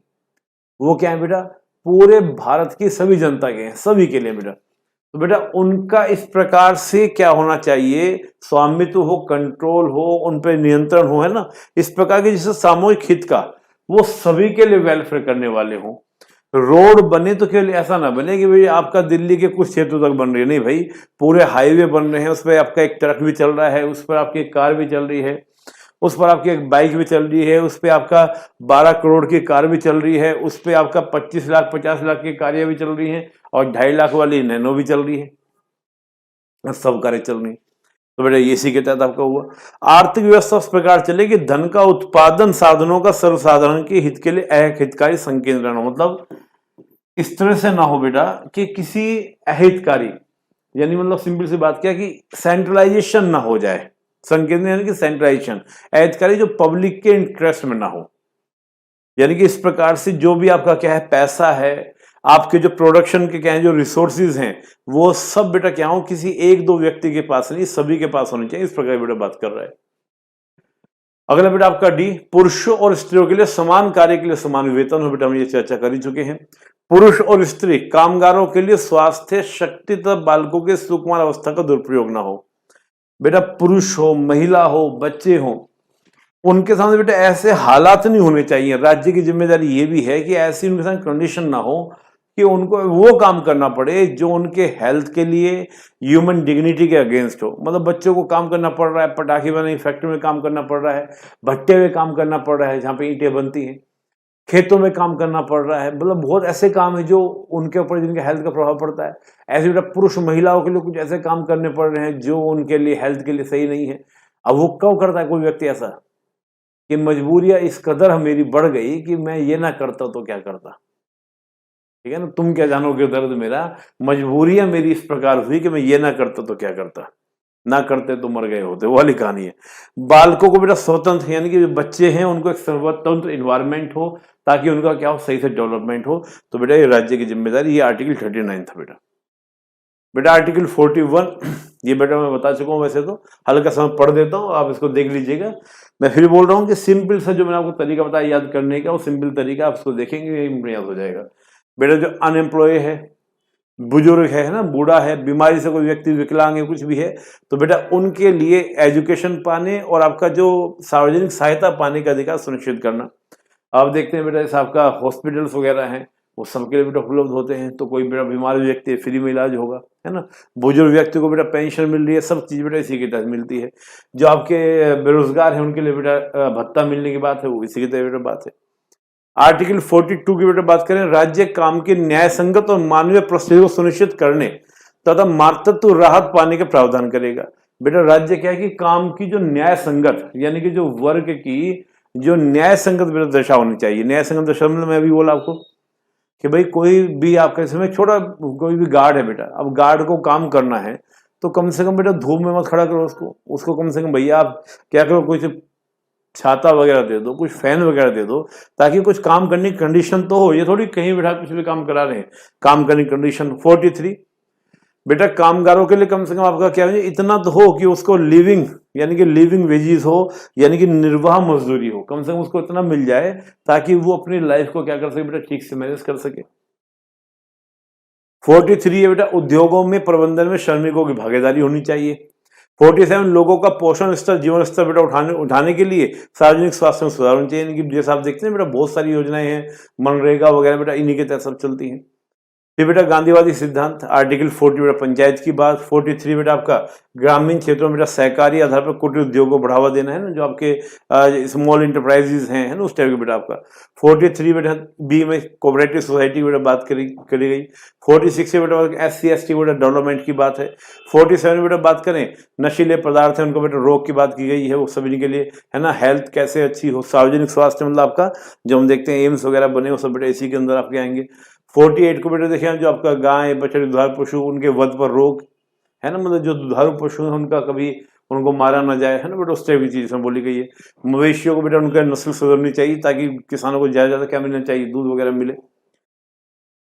वो क्या है बेटा, पूरे भारत की सभी जनता के हैं, सभी के लिए बेटा। तो बेटा उनका इस प्रकार से क्या होना चाहिए, स्वामित्व हो, कंट्रोल हो, उन पर नियंत्रण हो, है ना, इस प्रकार के जिससे सामूहिक हित का वो सभी के लिए वेलफेयर करने वाले हों। रोड बने तो केवल ऐसा ना बने कि भाई आपका दिल्ली के कुछ क्षेत्रों तक बन रही है, नहीं भाई, पूरे हाईवे बन रहे हैं, उस पर आपका एक ट्रक भी चल रहा है, उस पर आपकी एक कार भी चल रही है, उस पर आपकी एक बाइक भी चल रही है, उस पर आपका 12 करोड़ की कार भी चल रही है, उस पर आपका 25 लाख 50 लाख की कारें भी चल रही हैं और 2.5 लाख वाली नैनो भी चल रही है, सब कारें चल रही। तो बेटा इसी के तहत आपका हुआ। आर्थिक व्यवस्था उस प्रकार चले कि धन का उत्पादन साधनों का सर्वसाधारण के हित के लिए अहितकारी संकेंद्रण हो। मतलब इस तरह से ना हो बेटा कि किसी अहितकारी, यानी मतलब सिंपल सी बात क्या कि सेंट्रलाइजेशन ना हो जाए, संकेंद्रण यानी कि सेंट्रलाइजेशन, अहितकारी जो पब्लिक के इंटरेस्ट में ना हो। यानी कि इस प्रकार से जो भी आपका क्या है पैसा है, आपके जो प्रोडक्शन के क्या है, जो रिसोर्सेज हैं, वो सब बेटा क्या हो, किसी एक दो व्यक्ति के पास नहीं, सभी के पास होने चाहिए। इस प्रकार बेटा बात कर रहा है। अगला बेटा आपका डी, पुरुषों और स्त्रियों के लिए समान कार्य के लिए समान वेतन हो। बेटा हम ये चर्चा कर ही चुके हैं। पुरुष और स्त्री कामगारों के लिए स्वास्थ्य, शक्ति तथा बालकों के सुकुमार अवस्था का दुरुपयोग ना हो। बेटा पुरुष हो, महिला हो, बच्चे हो, उनके सामने बेटा ऐसे हालात नहीं होने चाहिए। राज्य की जिम्मेदारी ये भी है कि ऐसी उनके साथ कंडीशन ना हो कि उनको वो काम करना पड़े जो उनके हेल्थ के लिए, ह्यूमन डिग्निटी के अगेंस्ट हो। मतलब बच्चों को काम करना पड़ रहा है, पटाखे बनाने फैक्ट्री में काम करना पड़ रहा है, भट्टे में काम करना पड़ रहा है जहाँ पे ईंटें बनती हैं, खेतों में काम करना पड़ रहा है। मतलब बहुत ऐसे काम है जो उनके ऊपर, जिनके हेल्थ का प्रभाव पड़ता है। ऐसे बेटा पुरुष महिलाओं के लिए कुछ ऐसे काम करने पड़ रहे हैं जो उनके लिए, हेल्थ के लिए सही नहीं है। अब वो कब करता है कोई व्यक्ति ऐसा कि मजबूरियां इस कदर मेरी बढ़ गई कि मैं ये ना करता तो क्या करता। ठीक है ना, तुम क्या जानोगे दर्द मेरा, मजबूरियां मेरी इस प्रकार हुई कि मैं ये ना करता तो क्या करता, ना करते तो मर गए होते, वो वाली कहानी है। बालकों को बेटा स्वतंत्र, यानी कि जो बच्चे हैं उनको एक स्वतंत्र इन्वायरमेंट हो ताकि उनका क्या हो, सही से डेवलपमेंट हो। तो बेटा ये राज्य की जिम्मेदारी, ये आर्टिकल 39 था बेटा। बेटा आर्टिकल 41 ये बेटा मैं बता चुका हूँ, वैसे तो हल्का समय पढ़ देता हूँ, आप इसको देख लीजिएगा। मैं फिर बोल रहा हूँ कि सिंपल सा जो मैंने आपको तरीका बताया याद करने का, वो सिंपल तरीका आप उसको देखेंगे याद हो जाएगा। बेटा जो अनएम्प्लॉय है, बुजुर्ग है ना, बूढ़ा है, बीमारी से कोई व्यक्ति विकलांग है, कुछ भी है, तो बेटा उनके लिए एजुकेशन पाने और आपका जो सार्वजनिक सहायता पाने का अधिकार सुनिश्चित करना। आप देखते हैं बेटा जैसे आपका हॉस्पिटल्स वगैरह हैं, वो सबके लिए बेटा उपलब्ध होते हैं। तो कोई बेटा बीमार व्यक्ति है, फ्री में इलाज होगा, है ना। बुजुर्ग व्यक्ति को बेटा पेंशन मिल रही है, सब चीज बेटा इसी के तहत मिलती है। जो आपके बेरोजगार है उनके लिए बेटा भत्ता मिलने की बात है, वो इसी के तहत बेटा बात है। आर्टिकल 42 की बेटा बात करें, राज्य काम के न्याय संगत और मानवीय परिस्थिति को सुनिश्चित करने तथा मातृत्व राहत पाने के प्रावधान करेगा। बेटा राज्य क्या है कि काम की जो न्याय संगत, यानी कि जो वर्ग की जो न्याय संगत बेटा दशा होनी चाहिए। न्याय संगत दशा मतलब मैं अभी बोला आपको कि भाई कोई भी आपके इसमें छोटा कोई भी गार्ड है बेटा, अब गार्ड को काम करना है तो कम से कम बेटा धूप में मत खड़ा करो उसको कम से कम भैया आप क्या करो, कोई छाता वगैरह दे दो, कुछ फैन वगैरह दे दो, ताकि कुछ काम करने की कंडीशन तो हो। ये थोड़ी कहीं बैठा कुछ भी काम करा रहे हैं, काम करने की कंडीशन। 43 बेटा कामगारों के लिए कम से कम आपका क्या है, इतना तो हो कि उसको लिविंग, यानी कि लिविंग वेजेस हो, यानी कि निर्वाह मजदूरी हो, कम से कम उसको इतना मिल जाए ताकि वो अपनी लाइफ को क्या कर सके बेटा, ठीक से मैनेज कर सके। 43 है बेटा उद्योगों में प्रबंधन में श्रमिकों की भागीदारी होनी चाहिए। 47 लोगों का पोषण स्तर, जीवन स्तर बेटा उठाने के लिए सार्वजनिक स्वास्थ्य में सुधार होना चाहिए। जैसे आप देखते हैं बेटा बहुत सारी योजनाएं हैं, मनरेगा वगैरह बेटा इन्हीं के तहत सब चलती हैं। फिर बेटा गांधीवादी सिद्धांत, आर्टिकल 40 बेटा पंचायत की बात। 43 बेटा आपका ग्रामीण क्षेत्रों में बेटा सहकारी आधार पर कुटीर उद्योग को बढ़ावा देना है ना, जो आपके स्मॉल इंटरप्राइजेज हैं, है ना, उस टाइप के बेटा आपका। 43 बेटा बी में कोऑपरेटिव सोसाइटी बेटा बात करी गई। 46 से बेटा SC/ST बेटा डेवलपमेंट की बात है। 47 बेटा बात करें नशीले पदार्थ है उनको बेटा रोक की बात की गई है, वो सभी के लिए, है ना। हेल्थ कैसे अच्छी हो, सार्वजनिक स्वास्थ्य मतलब आपका जो हम देखते हैं एम्स वगैरह बने, वो सब बेटा इसी के अंदर आपके आएंगे। 48 को बेटा देखिए जो आपका गाय बछड़े दुधारू पशु उनके वध पर रोक, है ना, मतलब जो दुधारू पशु है उनका कभी उनको मारा ना जाए, है ना बेटा, उस टाइप की चीज इसमें बोली गई है। मवेशियों को बेटा उनका नस्ल सुधरनी चाहिए ताकि किसानों को ज्यादा क्या मिलना चाहिए, दूध वगैरह मिले।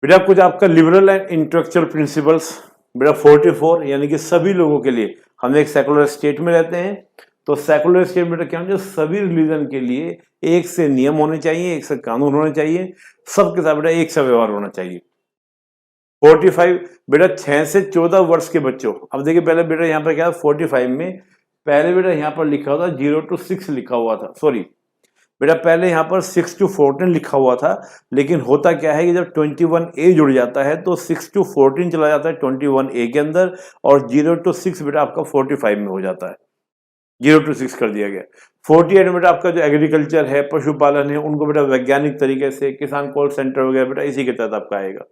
बेटा कुछ आपका लिबरल एंड इंटेलेक्चुअल प्रिंसिपल्स बेटा 44, यानी कि सभी लोगों के लिए, हम एक सेकुलर स्टेट में रहते हैं तो सेकुलर स्टेट बेटा क्या होना चाहिए, सभी रिलीजन के लिए एक से नियम होने चाहिए, एक से कानून होने चाहिए, सबके साथ बेटा एक सा व्यवहार होना चाहिए। 45 बेटा 6 से 14 वर्ष के बच्चों, अब देखिए पहले बेटा यहाँ पर क्या 45 में पहले बेटा यहाँ पर लिखा हुआ था 0 to 6 लिखा हुआ था, सॉरी बेटा पहले यहाँ पर 6 to 14 लिखा हुआ था, लेकिन होता क्या है कि जब 21A जुड़ जाता है तो 6 to 14 चला जाता है 21A के अंदर, और 0 to 6 बेटा आपका 45 में हो जाता है, 0 to 6 कर दिया गया। 48 में बेटा आपका जो एग्रीकल्चर है, पशुपालन है, उनको बेटा वैज्ञानिक तरीके से किसान कॉल सेंटर वगैरह बेटा इसी के तहत आपका आएगा।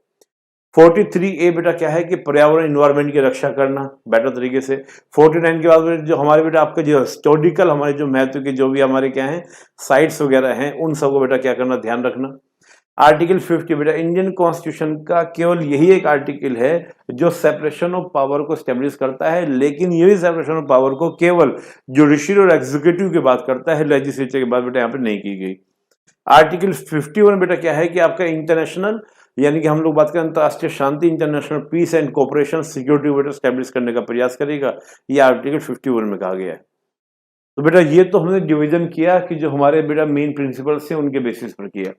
43A बेटा क्या है कि पर्यावरण इन्वायरमेंट की रक्षा करना बेटर तरीके से। 49 के बाद जो हमारे बेटा आपका जो हिस्टोरिकल हमारे जो महत्व के जो भी हमारे क्या है साइट्स वगैरह हैं, उन सबको बेटा क्या करना, ध्यान रखना। आर्टिकल 50 बेटा इंडियन कॉन्स्टिट्यूशन का केवल यही एक आर्टिकल है जो सेपरेशन ऑफ पावर को स्टेब्लिश करता है, लेकिन यही सेपरेशन ऑफ पावर को केवल जुडिशियल और एग्जीक्यूटिव की बात करता है, लेजिस्लेचर की बात बेटा यहाँ पे नहीं की गई। आर्टिकल 51 बेटा क्या है कि आपका इंटरनेशनल यानी कि हम लोग बात करें अंतर्राष्ट्रीय शांति, international peace and cooperation, security बेटा स्टैब्लिश करने का प्रयास करेगा, ये आर्टिकल 51 में कहा गया है। तो बेटा ये तो हमने डिवीजन किया कि जो हमारे बेटा मेन प्रिंसिपल्स हैं उनके बेसिस पर किया।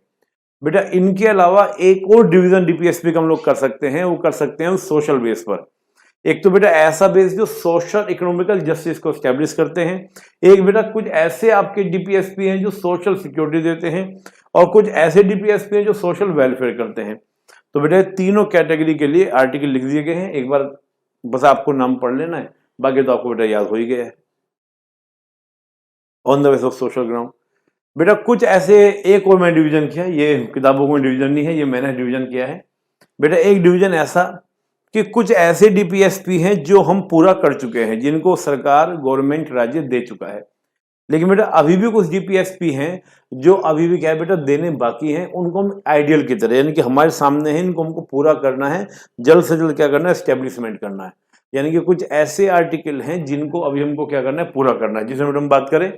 बेटा इनके अलावा एक और डिवीजन डीपीएसपी का हम लोग कर सकते हैं, वो कर सकते हैं सोशल बेस पर। एक तो बेटा ऐसा बेस जो सोशल इकोनॉमिकल जस्टिस को स्टैब्लिश करते हैं, एक बेटा कुछ ऐसे आपके डीपीएसपी हैं जो सोशल सिक्योरिटी देते हैं, और कुछ ऐसे डीपीएसपी हैं जो सोशल वेलफेयर करते हैं। तो बेटा तीनों कैटेगरी के लिए आर्टिकल लिख दिए गए हैं, एक बार बस आपको नाम पढ़ लेना है, बाकी तो आपको बेटा याद हो ही गया है। On the base of social ground बेटा कुछ ऐसे, एक और मैं डिवीजन किया, ये किताबों में डिवीजन नहीं है, ये मैंने डिवीजन किया है। बेटा एक डिवीजन ऐसा कि कुछ ऐसे डीपीएसपी हैं जो हम पूरा कर चुके हैं, जिनको सरकार गवर्नमेंट राज्य दे चुका है, लेकिन बेटा अभी भी कुछ डीपीएसपी हैं जो अभी भी क्या है बेटा देने बाकी हैं, उनको हम आइडियल की तरह, यानी कि हमारे सामने है, इनको हमको पूरा करना है, जल्द से जल्द क्या करना है, एस्टेब्लिशमेंट करना है। यानी कि कुछ ऐसे आर्टिकल हैं जिनको अभी हमको क्या करना है, पूरा करना है। जिसमें हम बात करें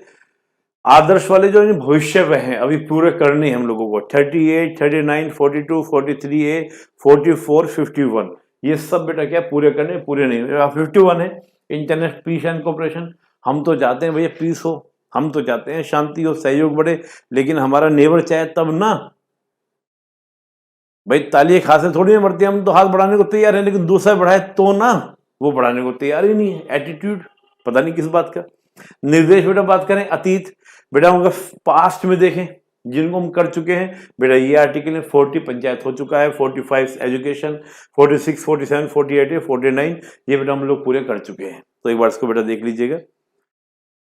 आदर्श वाले जो भविष्य में हैं, अभी पूरे करने हैं हम लोगों को, 38, 39, 42, 43A, 44, 51, ये सब बेटा क्या पूरे करने, पूरे नहीं। 51 है इंटरनेशनल पीस एंड कोऑपरेशन, हम तो चाहते हैं भैया पीस हो, हम तो चाहते हैं शांति हो, सहयोग बढ़े, लेकिन हमारा नेबर चाहे तब ना भाई, ताली एक हाथ से थोड़ी ना बढ़ती है, हम तो हाथ बढ़ाने को तैयार है, लेकिन दूसरा बढ़ाए तो ना, वो बढ़ाने को तैयार ही नहीं है। एटीट्यूड पता नहीं किस बात का। निर्देश बेटा बात करें अतीत, बेटा उनका पास्ट में देखें जिनको हम कर चुके हैं, बेटा ये आर्टिकल में 40 पंचायत हो चुका है, 45 एजुकेशन, 46, 47, 48, 49 ये बेटा हम लोग पूरे कर चुके हैं। तो एक बार इसको बेटा देख लीजिएगा।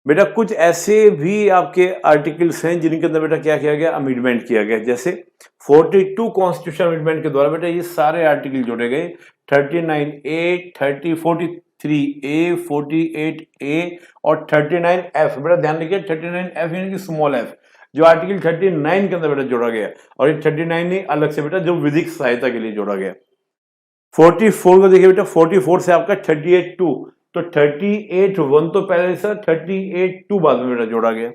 बेटा कुछ ऐसे भी आपके आर्टिकल्स हैं जिनके अंदर बेटा क्या किया गया, अमेंडमेंट किया गया। जैसे 42 कॉन्स्टिट्यूशन अमेंडमेंट के द्वारा बेटा ये सारे आर्टिकल जोड़े गए, 39A, 30, 43A, 48A और 39F। बेटा ध्यान रखिए 39F यानी कि स्मॉल f, जो आर्टिकल 39 के अंदर बेटा जोड़ा गया, और ये 39 नहीं अलग से बेटा जो विधिक सहायता के लिए जोड़ा गया। 44 को देखिए बेटा, 44 से आपका 38(2), तो 38(1) तो पहले से 38(2) बाद में बेटा जोड़ा गया।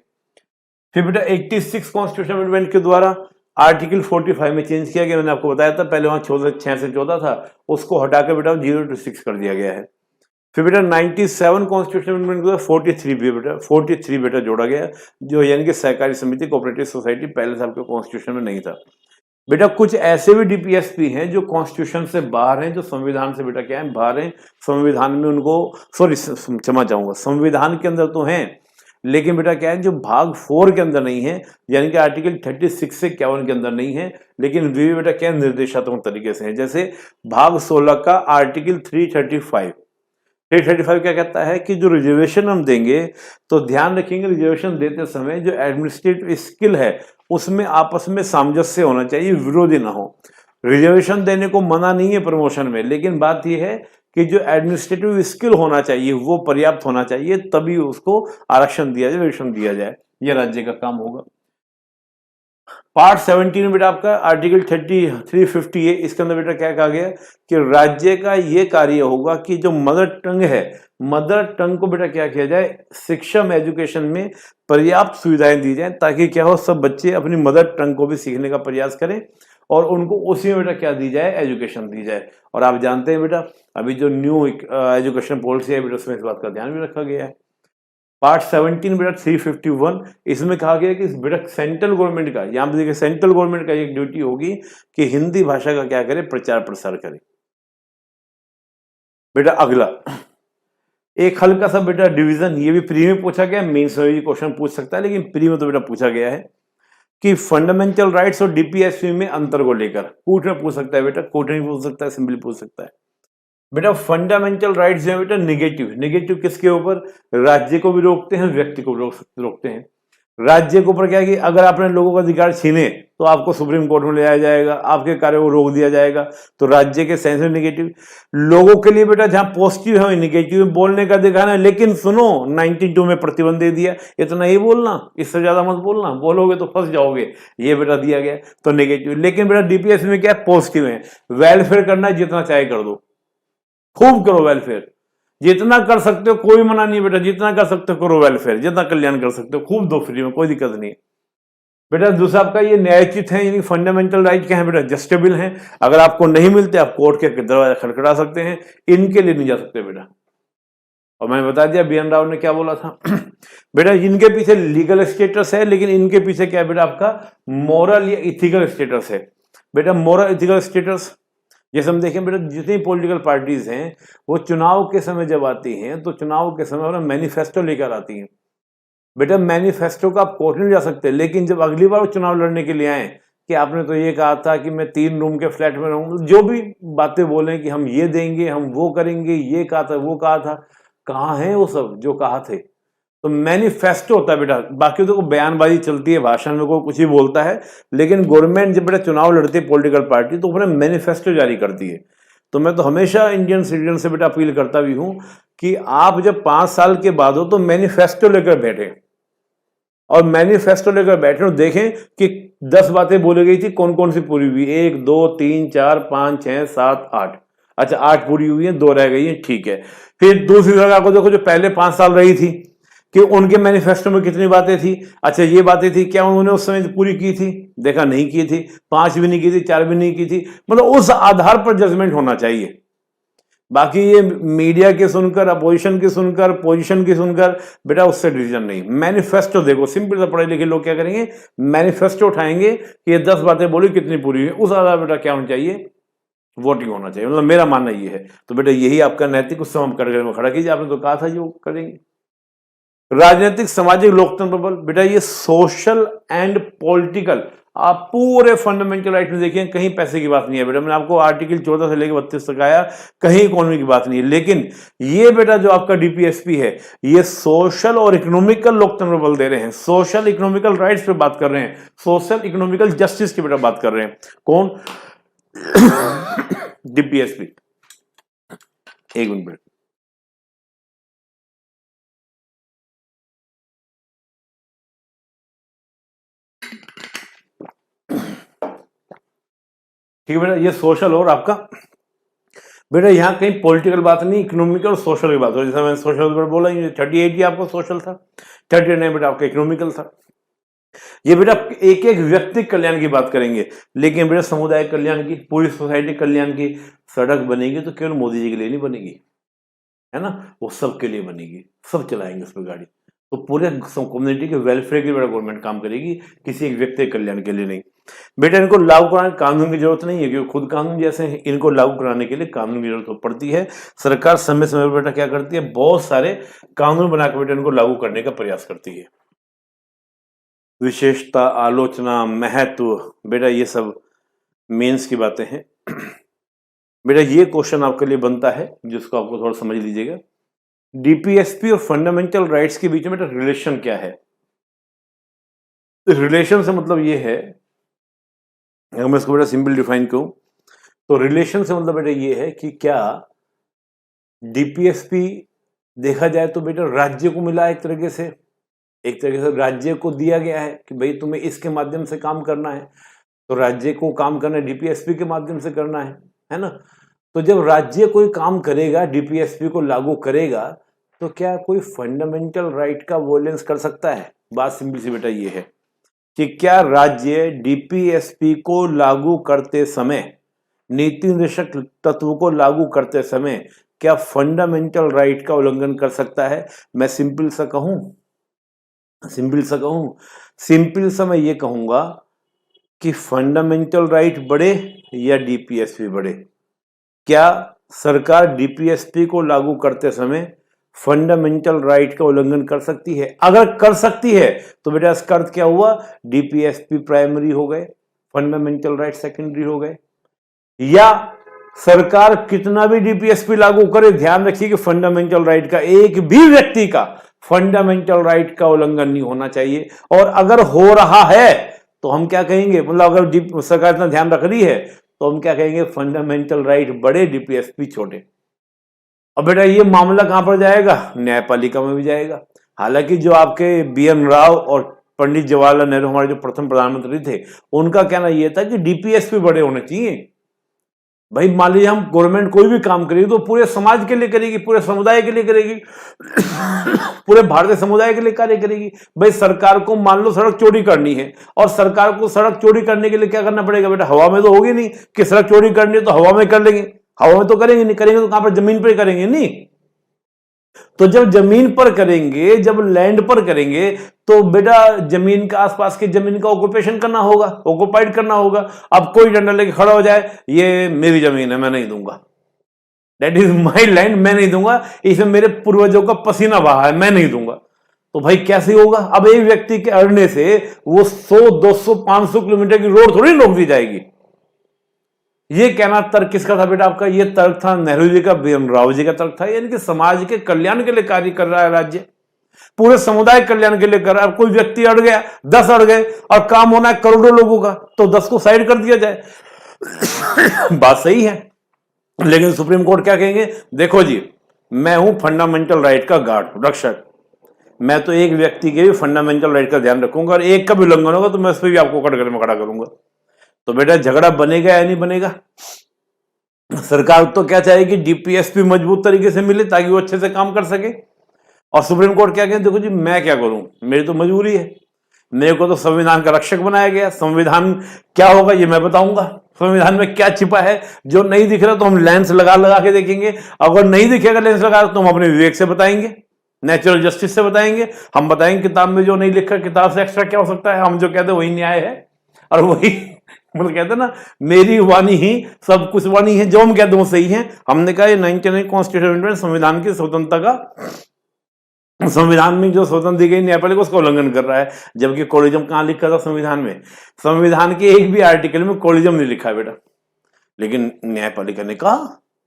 फिर बेटा 86 कॉन्स्टिट्यूशन अमेंडमेंट के द्वारा आर्टिकल 45 में चेंज किया गया। मैंने आपको बताया था पहले वहां 6 से 14 था, उसको हटाकर बेटा 0 to 6 कर दिया गया है। फिर बेटा 97 कॉन्स्टिट्यूशन अमेंडमेंट के द्वारा 43 बेटा जोड़ा गया, जो यानी कि सहकारी समिति, कोऑपरेटिव सोसाइटी पहले से आपके कॉन्स्टिट्यूशन में नहीं था। बेटा कुछ ऐसे भी डीपीएसपी हैं जो कॉन्स्टिट्यूशन से बाहर हैं, जो संविधान से बेटा क्या है, बाहर हैं। संविधान में उनको क्षमा चाहूंगा, संविधान के अंदर तो हैं, लेकिन बेटा क्या है, जो भाग 4 के अंदर नहीं है, यानी कि आर्टिकल 36 से 51 के अंदर नहीं है, लेकिन वे बेटा क्या है, निर्देशात्मक तरीके से है। जैसे भाग 16 का आर्टिकल 335 क्या कहता है कि जो रिजर्वेशन हम देंगे, तो ध्यान रखेंगे रिजर्वेशन देते समय जो एडमिनिस्ट्रेटिव स्किल है उसमें आपस में सामंजस्य होना चाहिए, विरोधी ना हो। रिजर्वेशन देने को मना नहीं है प्रमोशन में, लेकिन बात यह है कि जो एडमिनिस्ट्रेटिव स्किल होना चाहिए वो पर्याप्त होना चाहिए, तभी उसको आरक्षण दिया जाए, रिजर्वेशन दिया जाए, यह राज्य का काम होगा। पार्ट 17 में बेटा आपका आर्टिकल 350A, इसके अंदर बेटा क्या कहा गया कि राज्य का ये कार्य होगा कि जो मदर टंग है, मदर टंग को बेटा क्या किया जाए, शिक्षा में, एजुकेशन में पर्याप्त सुविधाएं दी जाए, ताकि क्या हो, सब बच्चे अपनी मदर टंग को भी सीखने का प्रयास करें और उनको उसी में बेटा क्या दी जाए, एजुकेशन दी जाए। और आप जानते हैं बेटा अभी जो न्यू एजुकेशन पॉलिसी है बेटा, उसमें इस बात का ध्यान भी रखा गया है। पार्ट 17 बेटा 351, इसमें कहा गया कि बेटा सेंट्रल गवर्नमेंट का, यहां पे देखिए सेंट्रल गवर्नमेंट का एक ड्यूटी होगी कि हिंदी भाषा का क्या करे, प्रचार प्रसार करे। बेटा अगला एक हल्का सा बेटा डिवीजन, ये भी प्री में पूछा गया, मेंस में भी क्वेश्चन पूछ सकता है, लेकिन प्री में तो बेटा पूछा गया है कि फंडामेंटल राइट्स और डीपीएसपी में अंतर को लेकर कोर्ट में पूछ सकता है बेटा, कोर्ट में पूछ सकता है, सिंपली पूछ सकता है। बेटा फंडामेंटल राइट्स जो है बेटा निगेटिव किसके ऊपर, राज्य को भी रोकते हैं, व्यक्ति को भी रोकते हैं। राज्य के ऊपर क्या है कि अगर आपने लोगों का अधिकार छीने तो आपको सुप्रीम कोर्ट में ले आया जाएगा, आपके कार्य को रोक दिया जाएगा, तो राज्य के सेंस में निगेटिव। लोगों के लिए बेटा जहां पॉजिटिव है निगेटिव बोलने का अधिकार है, लेकिन सुनो 92 में प्रतिबंध दे दिया, इतना ही बोलना, इससे ज्यादा मत बोलना, बोलोगे तो फंस जाओगे, ये बेटा दिया गया तो निगेटिव। लेकिन बेटा डीपीएस में क्या पॉजिटिव है, वेलफेयर करना है, जितना चाहे कर दो, खूब करो वेलफेयर, जितना कर सकते हो, कोई मना नहीं बेटा, जितना कर सकते हो करो वेलफेयर, जितना कल्याण कर सकते हो खूब दो, फ्री में, कोई दिक्कत नहीं। बेटा दूसरा आपका ये न्यायोचित है, यानी फंडामेंटल राइट क्या है बेटा, जस्टेबल हैं। अगर आपको नहीं मिलते आप कोर्ट के दरवाजा खटखटा सकते हैं, इनके लिए नहीं जा सकते बेटा। और मैंने बता दिया BN राव ने क्या बोला था बेटा इनके पीछे लीगल स्टेटस है, लेकिन इनके पीछे क्या है बेटा, आपका मोरल या इथिकल स्टेटस है। बेटा मोरल इथिकल स्टेटस जैसे हम देखें बेटा, जितनी पॉलिटिकल पार्टीज हैं वो चुनाव के समय जब आती हैं तो चुनाव के समय अपना मैनिफेस्टो लेकर आती हैं। बेटा मैनिफेस्टो का आप कोर्ट नहीं जा सकते, लेकिन जब अगली बार चुनाव लड़ने के लिए आए कि आपने तो ये कहा था कि मैं 3 रूम के फ्लैट में रहूंगा, जो भी बातें बोले कि हम ये देंगे, हम वो करेंगे, ये कहा था, वो कहा था, कहाँ है वो सब जो कहा थे। तो मैनिफेस्टो होता है बेटा। बाकी तो बयानबाजी चलती है, भाषण में कोई कुछ ही बोलता है, लेकिन गवर्नमेंट जब बेटा चुनाव लड़ती है पॉलिटिकल पार्टी तो अपना मैनिफेस्टो जारी करती है। तो मैं तो हमेशा इंडियन सिटीजन से बेटा अपील करता भी हूं कि आप जब 5 साल के बाद हो तो मैनिफेस्टो लेकर बैठे, और मैनिफेस्टो लेकर बैठे और देखें कि 10 बातें बोली गई थी कौन कौन सी पूरी हुई, 1 2 3 4 5 6 7 8, अच्छा 8 पूरी हुई है, 2 रह गई है, ठीक है। फिर दूसरी जगह को देखो जो पहले 5 साल रही थी कि उनके मैनिफेस्टो में कितनी बातें थी, अच्छा ये बातें थी, क्या उन्होंने उस समय पूरी की थी, देखा नहीं की थी, 5 भी नहीं की थी, 4 भी नहीं की थी। मतलब उस आधार पर जजमेंट होना चाहिए। बाकी ये मीडिया की सुनकर, अपोजिशन की सुनकर, पोजीशन की सुनकर बेटा उससे डिसीजन नहीं। मैनिफेस्टो देखो, सिंपल सा पढ़े लिखे लोग क्या करेंगे, मैनिफेस्टो उठाएंगे कि ये 10 बातें बोली कितनी पूरी हुई, उस आधार बेटा क्या होना चाहिए, वोटिंग होना चाहिए। मतलब मेरा मानना ये है। तो बेटा यही आपका नैतिक उस समय कर खड़ा कीजिए, आपने तो कहा था जो करेंगे। राजनीतिक सामाजिक लोकतंत्र बल, बेटा ये सोशल एंड पॉलिटिकल, आप पूरे फंडामेंटल राइट में देखिए कहीं पैसे की बात नहीं है बेटा। मैंने आपको आर्टिकल 14 से लेकर 32 तक आया, कहीं इकोनॉमी की बात नहीं है। लेकिन ये बेटा जो आपका DPSP है, ये सोशल और इकोनॉमिकल लोकतंत्र बल दे रहे हैं, सोशल इकोनॉमिकल राइट्स पे बात कर रहे हैं, सोशल इकोनॉमिकल जस्टिस की बेटा बात कर रहे हैं। कौन DPSP। एक मिनट, ठीक है बेटा, ये सोशल और आपका बेटा यहाँ कहीं पॉलिटिकल बात नहीं, इकोनॉमिकल और सोशल की बात हो। जैसे मैंने सोशल बेटा बोला, 38 ही आपका सोशल था, 39 बेटा आपका इकोनॉमिकल था। ये बेटा एक एक व्यक्ति कल्याण की बात करेंगे, लेकिन बेटा समुदाय कल्याण की, पूरी सोसाइटी कल्याण की। सड़क बनेगी तो केवल मोदी जी के लिए नहीं बनेगी, है ना, वो सबके लिए बनेगी, सब चलाएंगे उस पर गाड़ी। तो पूरे कम्युनिटी के वेलफेयर के बेटा गवर्नमेंट काम करेगी, किसी एक व्यक्ति के कल्याण के लिए नहीं। बेटा इनको लागू कराने कानून की जरूरत नहीं है, क्योंकि खुद कानून जैसे हैं, इनको लागू कराने के लिए कानून की जरूरत पड़ती है। सरकार समय समय पर बेटा क्या करती है, बहुत सारे कानून बनाकर बेटा इनको लागू करने का प्रयास करती है। विशेषता, आलोचना, महत्व, बेटा ये सब मेंस की बातें हैं। बेटा ये क्वेश्चन आपके लिए बनता है जिसको आपको थोड़ा समझ लीजिएगा। DPSP और फंडामेंटल राइट्स के बीच में बेटा रिलेशन क्या है। रिलेशन से मतलब ये है, अगर मैं इसको बेटा सिंपल डिफाइन करूं तो रिलेशन से मतलब बेटा ये है कि क्या DPSP देखा जाए तो बेटा राज्य को मिला, एक तरीके से राज्य को दिया गया है कि भाई तुम्हें इसके माध्यम से काम करना है, तो राज्य को काम करना DPSP के माध्यम से करना है ना। तो जब राज्य कोई काम करेगा, DPSP को लागू करेगा, तो क्या कोई फंडामेंटल राइट का वोलेंस कर सकता है। बात सिंपल सी बेटा ये है कि क्या राज्य DPSP को लागू करते समय, नीति निर्देशक तत्व को लागू करते समय क्या फंडामेंटल राइट का उल्लंघन कर सकता है। मैं सिंपल सा मैं ये कहूंगा कि फंडामेंटल राइट बढ़े या DPSP बढ़े, क्या सरकार DPSP को लागू करते समय फंडामेंटल राइट का उल्लंघन कर सकती है। अगर कर सकती है तो बेटा इसका अर्थ क्या हुआ, DPSP प्राइमरी हो गए, फंडामेंटल राइट सेकेंडरी हो गए। या सरकार कितना भी DPSP लागू करे, ध्यान रखिए कि फंडामेंटल राइट का, एक भी व्यक्ति का फंडामेंटल राइट का उल्लंघन नहीं होना चाहिए। और अगर हो रहा है तो हम क्या कहेंगे, मतलब अगर सरकार इतना ध्यान रख रही है तो हम क्या कहेंगे, फंडामेंटल राइट बड़े, DPSP छोटे। अब बेटा ये मामला कहां पर जाएगा, न्यायपालिका में भी जाएगा। हालांकि जो आपके BN राव और पंडित जवाहरलाल नेहरू हमारे जो प्रथम प्रधानमंत्री थे, उनका कहना यह था कि DPSP बड़े होने चाहिए, भाई मान लीजिए हम गवर्नमेंट कोई भी काम करेगी तो पूरे समाज के लिए करेगी, पूरे समुदाय के लिए करेगी, पूरे भारतीय समुदाय के लिए कार्य करेगी। भाई सरकार को मान लो सड़क चोरी करनी है, और सरकार को सड़क चोरी करने के लिए क्या करना पड़ेगा बेटा? हवा में तो होगी नहीं कि सड़क चोरी करनी है तो हवा में कर लेंगे, हवा में तो करेंगे नहीं, करेंगे तो कहां पर? जमीन पर करेंगे नहीं। तो जब जमीन पर करेंगे, जब लैंड पर करेंगे, तो बेटा जमीन के आसपास की जमीन का ऑक्यूपेशन करना होगा, ऑक्युपाइड करना होगा। अब कोई डंडा लेके खड़ा हो जाए, ये मेरी जमीन है, मैं नहीं दूंगा, दैट इज माई लैंड, मैं नहीं दूंगा, इसमें मेरे पूर्वजों का पसीना बहा है, मैं नहीं दूंगा। तो भाई कैसे होगा? अब एक व्यक्ति के अड़ने से वो 100, 200, 500 किलोमीटर की रोड थोड़ी रोक दी जाएगी। ये कहना तर्क किसका था बेटा आपका? ये तर्क था नेहरू जी का, भीमराव जी का तर्क था। यानी कि समाज के कल्याण के लिए कार्य कर रहा है राज्य, पूरे समुदाय कल्याण के लिए कर रहा है। कोई व्यक्ति अड़ गया, 10 अड़ गए, और काम होना है करोड़ों लोगों का, तो 10 को साइड कर दिया जाए। बात सही है, लेकिन सुप्रीम कोर्ट क्या कहेंगे? देखो जी, मैं हूं फंडामेंटल राइट का गार्ड, रक्षक, मैं तो एक व्यक्ति के भी फंडामेंटल राइट का ध्यान रखूंगा, और एक का भी उल्लंघन होगा तो मैं उस पर भी आपको कटघरे में खड़ा करूंगा। तो बेटा झगड़ा बनेगा या नहीं बनेगा? सरकार तो क्या चाहेगी? डीपीएसपी मजबूत तरीके से मिले ताकि वो अच्छे से काम कर सके। और सुप्रीम कोर्ट क्या कहे? देखो जी, मैं क्या करूं, मेरी तो मजबूरी है, मेरे को तो संविधान का रक्षक बनाया गया, संविधान क्या होगा ये मैं बताऊंगा, संविधान में क्या छिपा है जो नहीं दिख रहा तो हम लेंस लगा लगा के देखेंगे, अगर नहीं दिखेगा लेंस लगा तो हम अपने विवेक से बताएंगे, नेचुरल जस्टिस से बताएंगे। हम बताएंगे किताब में जो नहीं लिखा, किताब से एक्स्ट्रा क्या हो सकता है, हम जो कहते हैं वही न्याय है, और वही मतलब कहते हैं ना, मेरी वाणी ही सब कुछ वाणी है, जो हम कहते हैं वो सही है। हमने कहा ये 99 कॉन्स्टिट्यूशन संविधान की स्वतंत्रता का, संविधान में जो स्वतंत्र दी गई न्यायपालिका उसका उल्लंघन कर रहा है, जबकि कोलिज्म कहां लिखा था संविधान में? संविधान के एक भी आर्टिकल में कोलिज्म नहीं लिखा है बेटा, लेकिन न्यायपालिका ने कहा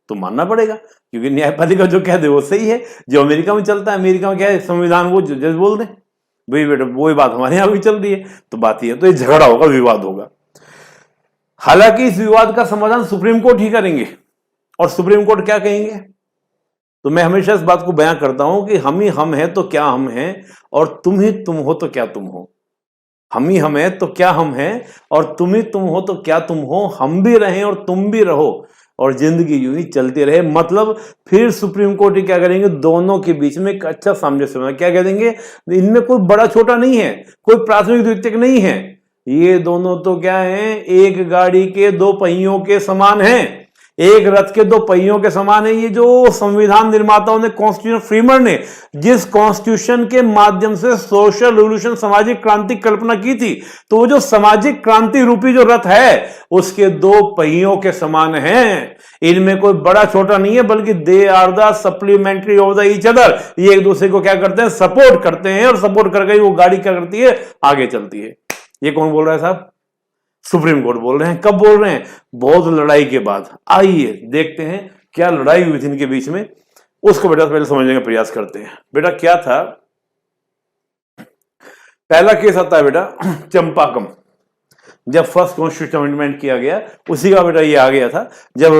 तो मानना पड़ेगा, क्योंकि न्यायपालिका जो कह दे वो सही है। जो अमेरिका में चलता है, अमेरिका में क्या है, संविधान वो जज बोल दे, भाई बेटा वही बात हमारे यहाँ भी चल रही है, तो बात ये, तो ये झगड़ा होगा, विवाद होगा। हालांकि इस विवाद का समाधान सुप्रीम कोर्ट ही करेंगे, और सुप्रीम कोर्ट क्या कहेंगे? तो मैं हमेशा इस बात को बयां करता हूं कि हम ही हम हैं तो क्या हम हैं, और तुम ही तुम हो तो क्या तुम हो। हम ही हम हैं तो क्या हम हैं, और तुम ही तुम हो तो क्या तुम हो। हम भी रहें और तुम भी रहो, और जिंदगी यूं ही चलती रहे। मतलब फिर सुप्रीम कोर्ट ही क्या करेंगे? दोनों के बीच में एक अच्छा सामंजस्य, क्या कह देंगे? इनमें कोई बड़ा छोटा नहीं है, कोई प्राथमिक द्वितीयक नहीं है, ये दोनों तो क्या है, एक गाड़ी के दो पहियों के समान हैं, एक रथ के दो पहियों के समान है। ये जो संविधान निर्माताओं ने, कॉन्स्टिट्यूशन फ्रीमर ने जिस कॉन्स्टिट्यूशन के माध्यम से सोशल रिवॉल्यूशन, सामाजिक क्रांति कल्पना की थी, तो वो जो सामाजिक क्रांति रूपी जो रथ है उसके दो पहियों के समान हैं। इनमें कोई बड़ा छोटा नहीं है, बल्कि they are the supplementary of the each other. ये एक दूसरे को क्या करते हैं? सपोर्ट करते हैं, और सपोर्ट करके वो गाड़ी क्या करती है? आगे चलती है। ये कौन बोल रहा है साहब? सुप्रीम कोर्ट बोल रहे हैं। कब बोल रहे हैं? बहुत लड़ाई के बाद। आइए देखते हैं क्या लड़ाई हुई थी इनके बीच में, उसको बेटा पहले समझने का प्रयास करते हैं। बेटा क्या था? पहला केस आता है बेटा चंपाकम, जब फर्स्ट कॉन्स्टिट्यूशन अमेंडमेंट किया गया, उसी का बेटा ये आ गया था। जब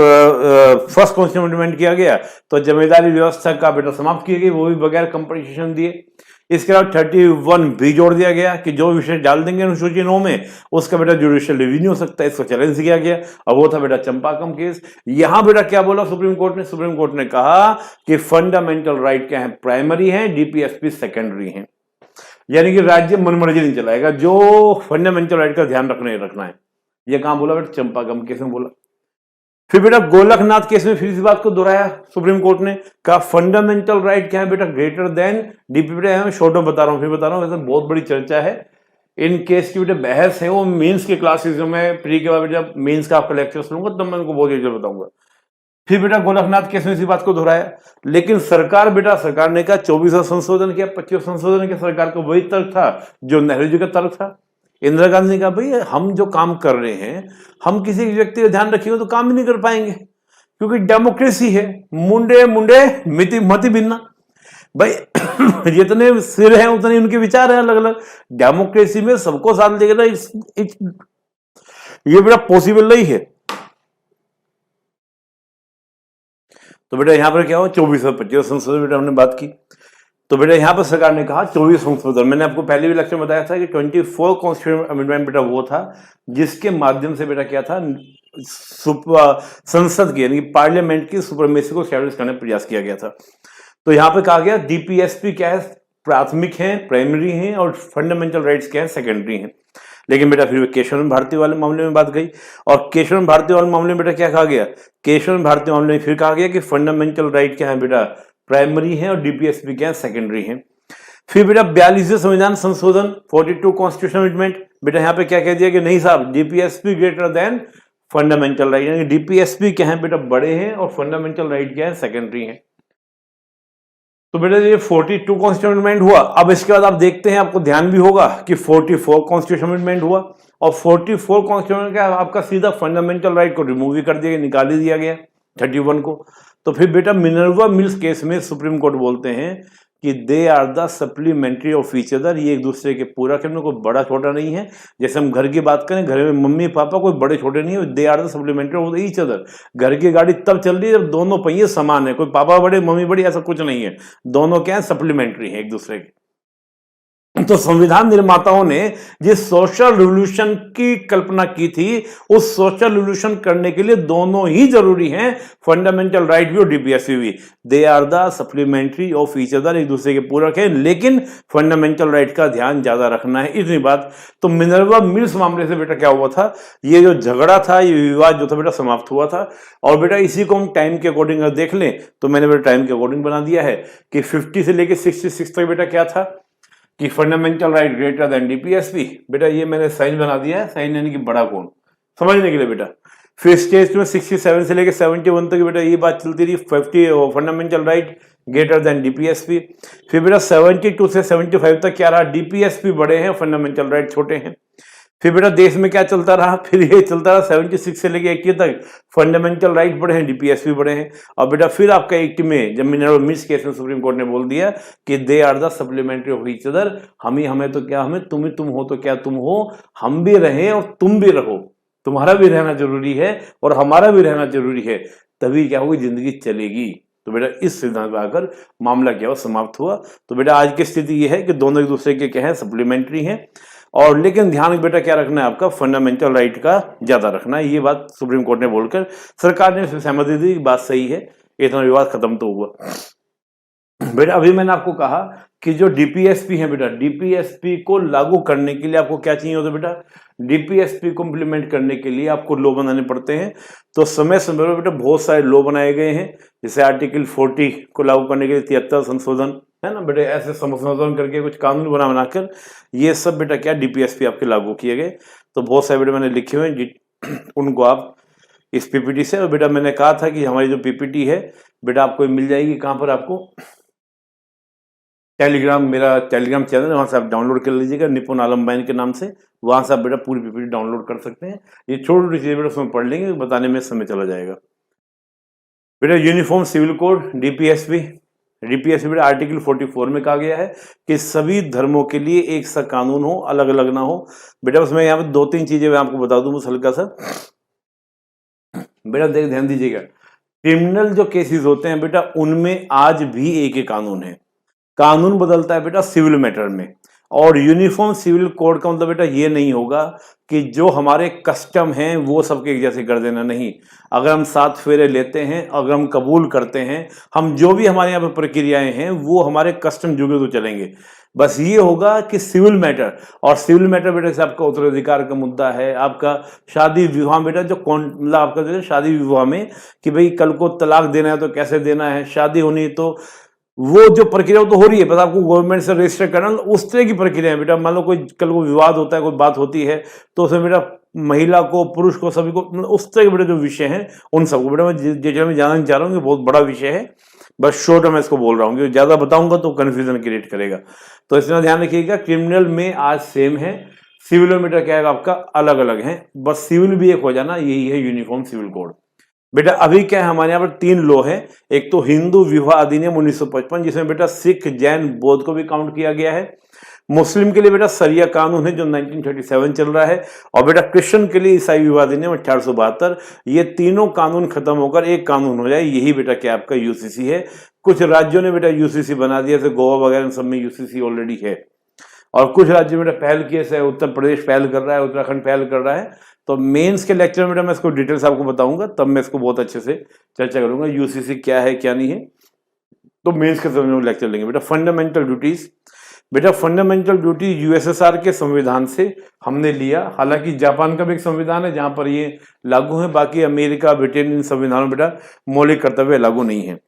फर्स्ट कॉन्स्टिट्यूशन अमेंडमेंट किया गया तो जमींदारी व्यवस्था का बेटा समाप्त की गई, वो भी बगैर कंपनसेशन दिए। इसके अलावा 31 भी जोड़ दिया गया कि जो विषय डाल देंगे अनुसूची 9 में उसका बेटा जुडिशियल रिव्यू नहीं हो सकता, इसको चैलेंज किया गया। और वो था बेटा चंपाकम केस। यहां बेटा क्या बोला सुप्रीम कोर्ट ने? सुप्रीम कोर्ट ने कहा कि फंडामेंटल राइट क्या है? प्राइमरी है, डीपीएसपी सेकेंडरी है। यानी कि राज्य मनमर्जी नहीं चलाएगा, जो फंडामेंटल राइट का ध्यान रखना है। ये कहां बोला बेटा? चंपाकम केस में बोला। फिर बेटा गोलकनाथ केस में फिर इस बात को दोहराया सुप्रीम कोर्ट ने, कहा फंडामेंटल राइट क्या है बेटा? Greater than DPP. शॉर्ट में बता रहा हूं, फिर बता रहा हूं, वैसे बहुत बड़ी चर्चा है इन केस की बेटा, बहस है वो मेंस के क्लासेस में, प्री के बाद बेटा मेंस का आपका लेक्चर सुनूंगा तब मैं उनको बहुत डिटेल बताऊंगा। फिर बेटा गोलकनाथ केस में इसी बात को दोहराया, लेकिन सरकार ने कहा 24वां संशोधन किया, 25वां संशोधन किया। सरकार का वही तर्क था जो नेहरू जी का तर्क था। इंदिरा गांधी ने कहा भाई हम जो काम कर रहे हैं, हम किसी व्यक्ति का ध्यान रखेंगे तो काम ही नहीं कर पाएंगे, क्योंकि डेमोक्रेसी है, मुंडे मुंडे मिति मति भिन्ना। भाई जितने सिर हैं उतने उनके विचार हैं अलग अलग। डेमोक्रेसी में सबको साथ लेकर ये बेटा पॉसिबल नहीं है। तो बेटा यहां पर क्या हो? 24 और 25 संसद बेटा हमने बात की। तो बेटा यहाँ पर सरकार ने कहा 24 संशोधन, मैंने आपको पहले भी लेक्चर में बताया था कि 24 कॉन्स्टिट्यूशन अमेंडमेंट बेटा वो था जिसके माध्यम से बेटा क्या था, संसद की यानी पार्लियामेंट की सुपरमेसी को स्टैब्लिश करने का प्रयास किया गया था। तो यहाँ पे कहा गया डीपीएसपी क्या है, प्राथमिक है, प्राइमरी है, और फंडामेंटल राइट्स क्या है, सेकेंडरी है। लेकिन बेटा फिर केशव भारती वाले मामले में बात गई, और केशव भारती वाले मामले में बेटा क्या कहा गया, केशव भारती मामले में फिर कहा गया कि फंडामेंटल राइट क्या है बेटा, प्राइमरी है, और डीपीएसपी क्या है, सेकेंडरी है। फिर बेटा 42वें संविधान संशोधन 42 कॉन्स्टिट्यूशन अमेंडमेंट, बेटा यहाँ पे क्या कह दिया कि नहीं साहब, DPSP greater than fundamental right, यानी डीपीएसपी क्या है बेटा, बड़े हैं, और फंडामेंटल राइट क्या है, सेकेंडरी है। तो बेटा ये 42 कॉन्स्टिट्यूशन अमेंडमेंट हुआ। अब इसके बाद आप देखते हैं, आपको ध्यान भी होगा कि 44 कॉन्स्टिट्यूशन अमेंडमेंट हुआ, और 44 कॉन्स्टिट्यूशन का आपका सीधा फंडामेंटल राइट को रिमूव ही कर दिया गया, निकाल ही दिया गया 31 को। तो फिर बेटा मिनर्वा मिल्स केस में सुप्रीम कोर्ट बोलते हैं कि they are the supplementary of each other, ये एक दूसरे के पूरक है, कोई बड़ा छोटा नहीं है। जैसे हम घर की बात करें, घर में मम्मी पापा कोई बड़े छोटे नहीं है, they are the supplementary of each other. घर की गाड़ी तब चल रही है जब दोनों पहिए समान है, कोई पापा बड़े मम्मी बड़ी ऐसा कुछ नहीं है, दोनों क्या है, सप्लीमेंट्री है एक दूसरे के। तो संविधान निर्माताओं ने जिस सोशल रिवॉल्यूशन की कल्पना की थी, उस सोशल रिवॉल्यूशन करने के लिए दोनों ही जरूरी हैं, फंडामेंटल राइट भी और डीपीएसपी भी। They are the supplementary of each other, एक दूसरे के पूरक है, लेकिन फंडामेंटल राइट का ध्यान ज्यादा रखना है, इतनी बात। तो मिनर्वा मिल्स मामले से बेटा क्या हुआ था, ये जो झगड़ा था, ये विवाद जो था बेटा समाप्त हुआ था। और बेटा इसी को हम टाइम के अकॉर्डिंग देख लें तो मैंने बेटा टाइम के अकॉर्डिंग बना दिया है कि 50 से लेके 66 तक बेटा क्या था कि fundamental right greater than DPSP. बेटा ये मैंने साइन बना दिया है, साइन यानी कि बड़ा कौन, समझने के लिए बेटा। फिर स्टेज में 67 से लेके 71 तक बेटा ये बात चलती रही, 50 fundamental right greater than DPSP. फिर बेटा 72 से 75 तक क्या रहा, डीपीएसपी बड़े हैं, फंडामेंटल राइट छोटे हैं। फिर बेटा देश में क्या चलता रहा, फिर ये चलता रहा 76 से लेके 80 तक, फंडामेंटल राइट बड़े हैं, डीपीएसपी बड़े हैं। और बेटा फिर आपका 80 में जब मिनर्वा मिल्स केस में सुप्रीम कोर्ट ने बोल दिया कि they are the supplementary of each other, हम ही हमें तो क्या हमें, तुम ही तुम हो तो क्या तुम हो, हम भी रहें और तुम भी रहो, तुम्हारा भी रहना जरूरी है और हमारा भी रहना जरूरी है, तभी क्या होगी, जिंदगी चलेगी। तो बेटा इस सिद्धांत पर आकर मामला क्या हुआ, समाप्त हुआ। तो बेटा आज की स्थिति यह है कि दोनों एक दूसरे के क्या है, सप्लीमेंट्री हैं, और लेकिन ध्यान बेटा क्या रखना है, आपका फंडामेंटल राइट का ज्यादा रखना है। ये बात सुप्रीम कोर्ट ने बोलकर सरकार ने सहमति दी, बात सही है, इतना विवाद खत्म तो हुआ। बेटा अभी मैंने आपको कहा कि जो डीपीएसपी है बेटा, डीपीएसपी को लागू करने के लिए आपको क्या चाहिए होता है बेटा, डीपीएसपी को इम्प्लीमेंट करने के लिए आपको लॉ बनाने पड़ते हैं। तो समय समय पर बेटा बहुत सारे लॉ बनाए गए हैं, जैसे आर्टिकल 40 को लागू करने के लिए 73 संशोधन है ना बेटे, ऐसे संशोधन करके कुछ कानून बनाकर ये सब बेटा क्या डीपीएसपी आपके लागू किए गए। तो बहुत सारे बेटा मैंने लिखे हुए हैं, उनको आप इस पीपीटी से, और बेटा मैंने कहा था कि हमारी जो पीपीटी है बेटा आपको मिल जाएगी कहाँ पर, आपको टेलीग्राम, मेरा टेलीग्राम चैनल है, वहाँ से आप डाउनलोड कर लीजिएगा, निपुण आलम बैन के नाम से, वहाँ से आप बेटा पूरी पीपीटी डाउनलोड कर सकते हैं। ये छोटी छोटी चीजें बेटा उसमें पढ़ लेंगे, बताने में समय चला जाएगा। बेटा यूनिफॉर्म सिविल कोड डीपीएसपी बेटा आर्टिकल 44 में कहा गया है कि सभी धर्मों के लिए एक सा कानून हो, अलग अलग ना हो। बेटा उसमें यहाँ पे 2-3 चीजें मैं आपको बता दूं बस हल्का सा, बेटा ध्यान दीजिएगा। क्रिमिनल जो केसेस होते हैं बेटा, उनमें आज भी एक ही कानून है, कानून बदलता है बेटा सिविल मैटर में। और यूनिफॉर्म सिविल कोड का मतलब बेटा ये नहीं होगा कि जो हमारे कस्टम हैं वो सबके एक जैसे कर देना, नहीं। अगर हम 7 फेरे लेते हैं, अगर हम कबूल करते हैं, हम जो भी हमारे यहाँ पे प्रक्रियाएं हैं वो हमारे कस्टम जुगे तो चलेंगे। बस ये होगा कि सिविल मैटर, और सिविल मैटर बेटा से आपका उत्तराधिकार का मुद्दा है, आपका शादी विवाह बेटा जो मतलब आपका जो शादी विवाह में कि भाई कल को तलाक देना है तो कैसे देना है, शादी होनी है तो वो जो प्रक्रिया तो हो रही है, बस आपको गवर्नमेंट से रजिस्टर करना, उस तरह की प्रक्रिया है बेटा। मान लो कोई कल को विवाद होता है, कोई बात होती है, तो उसमें बेटा महिला को, पुरुष को, सभी को, उस तरह के बेटा जो विषय हैं उन सबको बेटा मैं जानना चाह रहा हूँ, बहुत बड़ा विषय है, बस शॉर्ट में इसको बोल रहा हूँ, क्योंकि ज्यादा बताऊंगा तो कंफ्यूजन क्रिएट करेगा। तो इसमें ध्यान रखिएगा, क्रिमिनल में आज सेम है, सिविल में बेटा क्या है आपका अलग अलग है, बस सिविल भी एक हो जाना, यही है यूनिफॉर्म सिविल कोड। बेटा अभी क्या है, हमारे यहाँ पर 3 लॉ है। एक तो हिंदू विवाह अधिनियम 1955, जिसमें बेटा सिख, जैन, बौद्ध को भी काउंट किया गया है। मुस्लिम के लिए बेटा सरिया कानून है जो 1937 चल रहा है, और बेटा क्रिश्चियन के लिए ईसाई विवाह अधिनियम 1872। ये तीनों कानून खत्म होकर एक कानून हो जाए, यही बेटा क्या आपका यूसीसी है। कुछ राज्यों ने बेटा यूसीसी बना दिया, जैसे गोवा वगैरह सब में यूसीसी ऑलरेडी है, और कुछ राज्यों में पहल किए से उत्तर प्रदेश पहल कर रहा है, उत्तराखंड पहल कर रहा है। तो मेंस के लेक्चर में मैं इसको डिटेल्स आपको बताऊंगा, तब मैं इसको बहुत अच्छे से चर्चा करूंगा यूसीसी क्या है क्या नहीं है। तो मेंस के समय में लेक्चर लेंगे। बेटा फंडामेंटल ड्यूटीज, बेटा फंडामेंटल ड्यूटी यूएसएसआर के संविधान से हमने लिया। हालांकि जापान का भी एक संविधान है जहां पर ये लागू है, बाकी अमेरिका ब्रिटेन इन संविधानों में बेटा मौलिक कर्तव्य लागू नहीं है।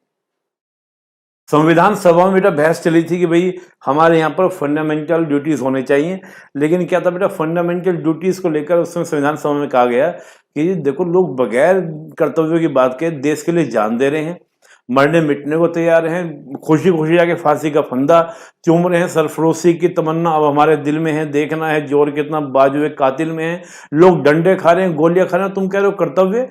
संविधान सभा में बेटा बहस चली थी कि भाई हमारे यहाँ पर फंडामेंटल ड्यूटीज होने चाहिए, लेकिन क्या था बेटा फंडामेंटल ड्यूटीज को लेकर उसमें संविधान सभा में कहा गया कि देखो लोग बगैर कर्तव्यों की बात के देश के लिए जान दे रहे हैं, मरने मिटने को तैयार हैं, खुशी खुशी जाके फांसी का फंदा चूम रहे हैं, सरफरोशी की तमन्ना अब हमारे दिल में है, देखना है जोर कितना बाजुए कातिल में है, लोग डंडे खा रहे हैं, गोलियां खा रहे हैं, तुम कह रहे हो कर्तव्य।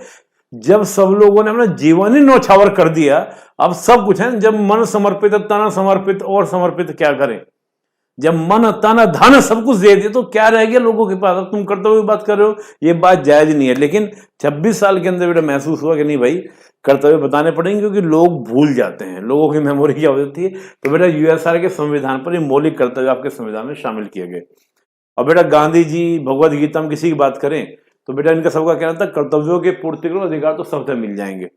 जब सब लोगों ने अपना जीवन ही न्यौछावर कर दिया, अब सब कुछ है, जब मन समर्पित तन समर्पित और समर्पित क्या करें, जब मन तन धन सब कुछ दे दिया तो क्या रह गया लोगों के पास। अब तुम कर्तव्य की बात कर रहे हो, ये बात जायज नहीं है। लेकिन 26 साल के अंदर बेटा महसूस हुआ कि नहीं भाई कर्तव्य बताने पड़ेंगे, क्योंकि लोग भूल जाते हैं, लोगों की मेमोरी क्या हो जाती है। तो बेटा यूएसआर के संविधान पर ये मौलिक कर्तव्य आपके संविधान में शामिल किए गए। और बेटा गांधी जी भगवद गीता में किसी की बात करें तो बेटा इनका सबका कहना था कर्तव्यों के पूर्ति करो, अधिकार तो सबसे मिल जाएंगे।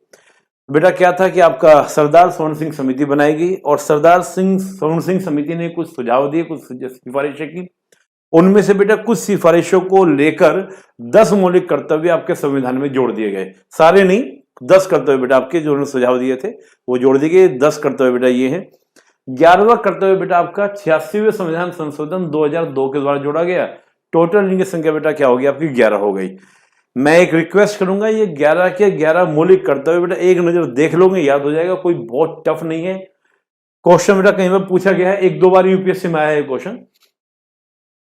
बेटा क्या था कि आपका सरदार स्वर्ण सिंह समिति बनाई गई, और सरदार स्वर्ण सिंह समिति ने कुछ सुझाव दिए, कुछ सिफारिशें की। उनमें से बेटा कुछ सिफारिशों को लेकर 10 मौलिक कर्तव्य आपके संविधान में जोड़ दिए गए, सारे नहीं 10 कर्तव्य बेटा आपके जो उन्होंने सुझाव दिए थे वो जोड़ दिए गए। 10 कर्तव्य बेटा ये हैं। 11वां कर्तव्य बेटा आपका 86वें संविधान संशोधन 2002 के द्वारा जोड़ा गया। टोटल इनकी संख्या बेटा क्या होगी आपकी 11 हो गई। मैं एक रिक्वेस्ट करूंगा, ये 11 के 11 मौलिक कर्तव्य बेटा एक नजर देख लोगे, याद हो जाएगा, कोई बहुत टफ नहीं है। क्वेश्चन बेटा कहीं पर पूछा गया है, 1-2 बार यूपीएससी में आया है क्वेश्चन,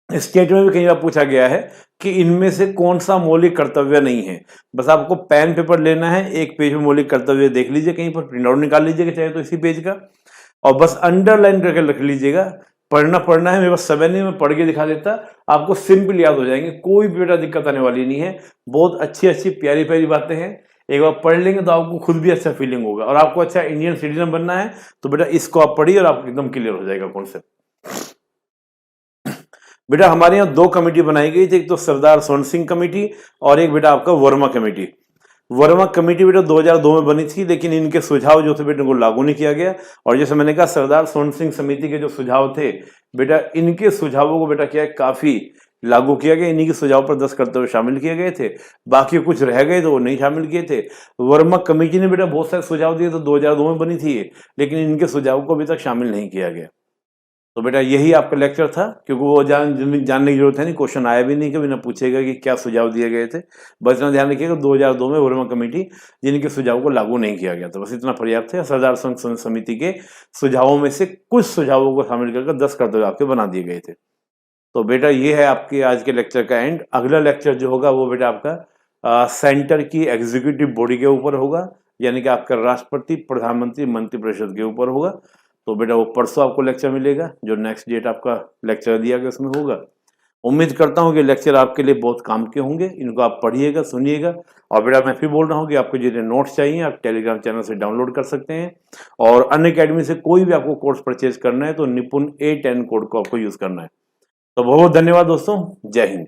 स्टेट में भी कई बार पूछा गया है कि इनमें से कौन सा मौलिक कर्तव्य नहीं है। बस आपको पेन पेपर लेना है, एक पेज में मौलिक कर्तव्य देख लीजिए, कहीं पर प्रिंट आउट निकाल लीजिएगा चाहे तो इसी पेज का, और बस अंडरलाइन करके लिख लीजिएगा। पढ़ना है, मेरे पास समय नहीं, मैं पढ़ के दिखा देता, आपको सिंपल याद हो जाएंगे, कोई भी बेटा दिक्कत आने वाली नहीं है। बहुत अच्छी अच्छी प्यारी प्यारी बातें हैं, एक बार पढ़ लेंगे तो आपको खुद भी अच्छा फीलिंग होगा। और आपको अच्छा इंडियन सिटीजन बनना है तो बेटा इसको आप पढ़िए और आपको एकदम क्लियर हो जाएगा कॉन्सेप्ट। बेटा हमारे यहाँ 2 कमेटी बनाई गई थी, एक तो सरदार स्वर्ण सिंह कमेटी और एक बेटा आपका वर्मा कमेटी। वर्मा कमेटी बेटा 2002 में बनी थी, लेकिन इनके सुझाव जो थे बेटा को लागू नहीं किया गया। और जैसे मैंने कहा सरदार स्वर्ण सिंह समिति के जो सुझाव थे बेटा, इनके सुझावों को बेटा क्या है काफी लागू किया गया। इन्हीं के सुझाव पर 10 कर्तव्य शामिल किए गए थे, बाकी कुछ रह गए तो वो नहीं शामिल किए थे। वर्मा कमेटी ने बेटा बहुत सारे सुझाव दिए, तो 2002 में बनी थी, लेकिन इनके सुझाव को अभी तक शामिल नहीं किया गया। तो बेटा यही आपका लेक्चर था, क्योंकि वो जानने की जरूरत है नहीं, क्वेश्चन आया भी नहीं, कभी ना पूछेगा कि क्या सुझाव दिए गए थे। बस इतना ध्यान रखिएगा 2002 में वर्मा कमेटी जिनके सुझाव को लागू नहीं किया गया था, बस इतना पर्याप्त है। सरदार स्वर्ण समिति के सुझावों में से कुछ सुझावों को शामिल करके 10 कर्तव्य आपके बना दिए गए थे। तो बेटा ये है आपके आज के लेक्चर का एंड। अगला लेक्चर जो होगा वो बेटा आपका सेंटर की एग्जीक्यूटिव बॉडी के ऊपर होगा, यानी कि आपका राष्ट्रपति प्रधानमंत्री मंत्रिपरिषद के ऊपर होगा। तो बेटा वो परसों आपको लेक्चर मिलेगा, जो नेक्स्ट डेट आपका लेक्चर दिया गया उसमें होगा। उम्मीद करता हूँ कि लेक्चर आपके लिए बहुत काम के होंगे, इनको आप पढ़िएगा सुनिएगा। और बेटा मैं फिर बोल रहा हूँ कि आपको जितने नोट्स चाहिए आप टेलीग्राम चैनल से डाउनलोड कर सकते हैं, और अनअकैडमी से कोई भी आपको कोर्स परचेज करना है तो निपुण A10 कोड को आपको यूज करना है। तो बहुत बहुत धन्यवाद दोस्तों, जय हिंद।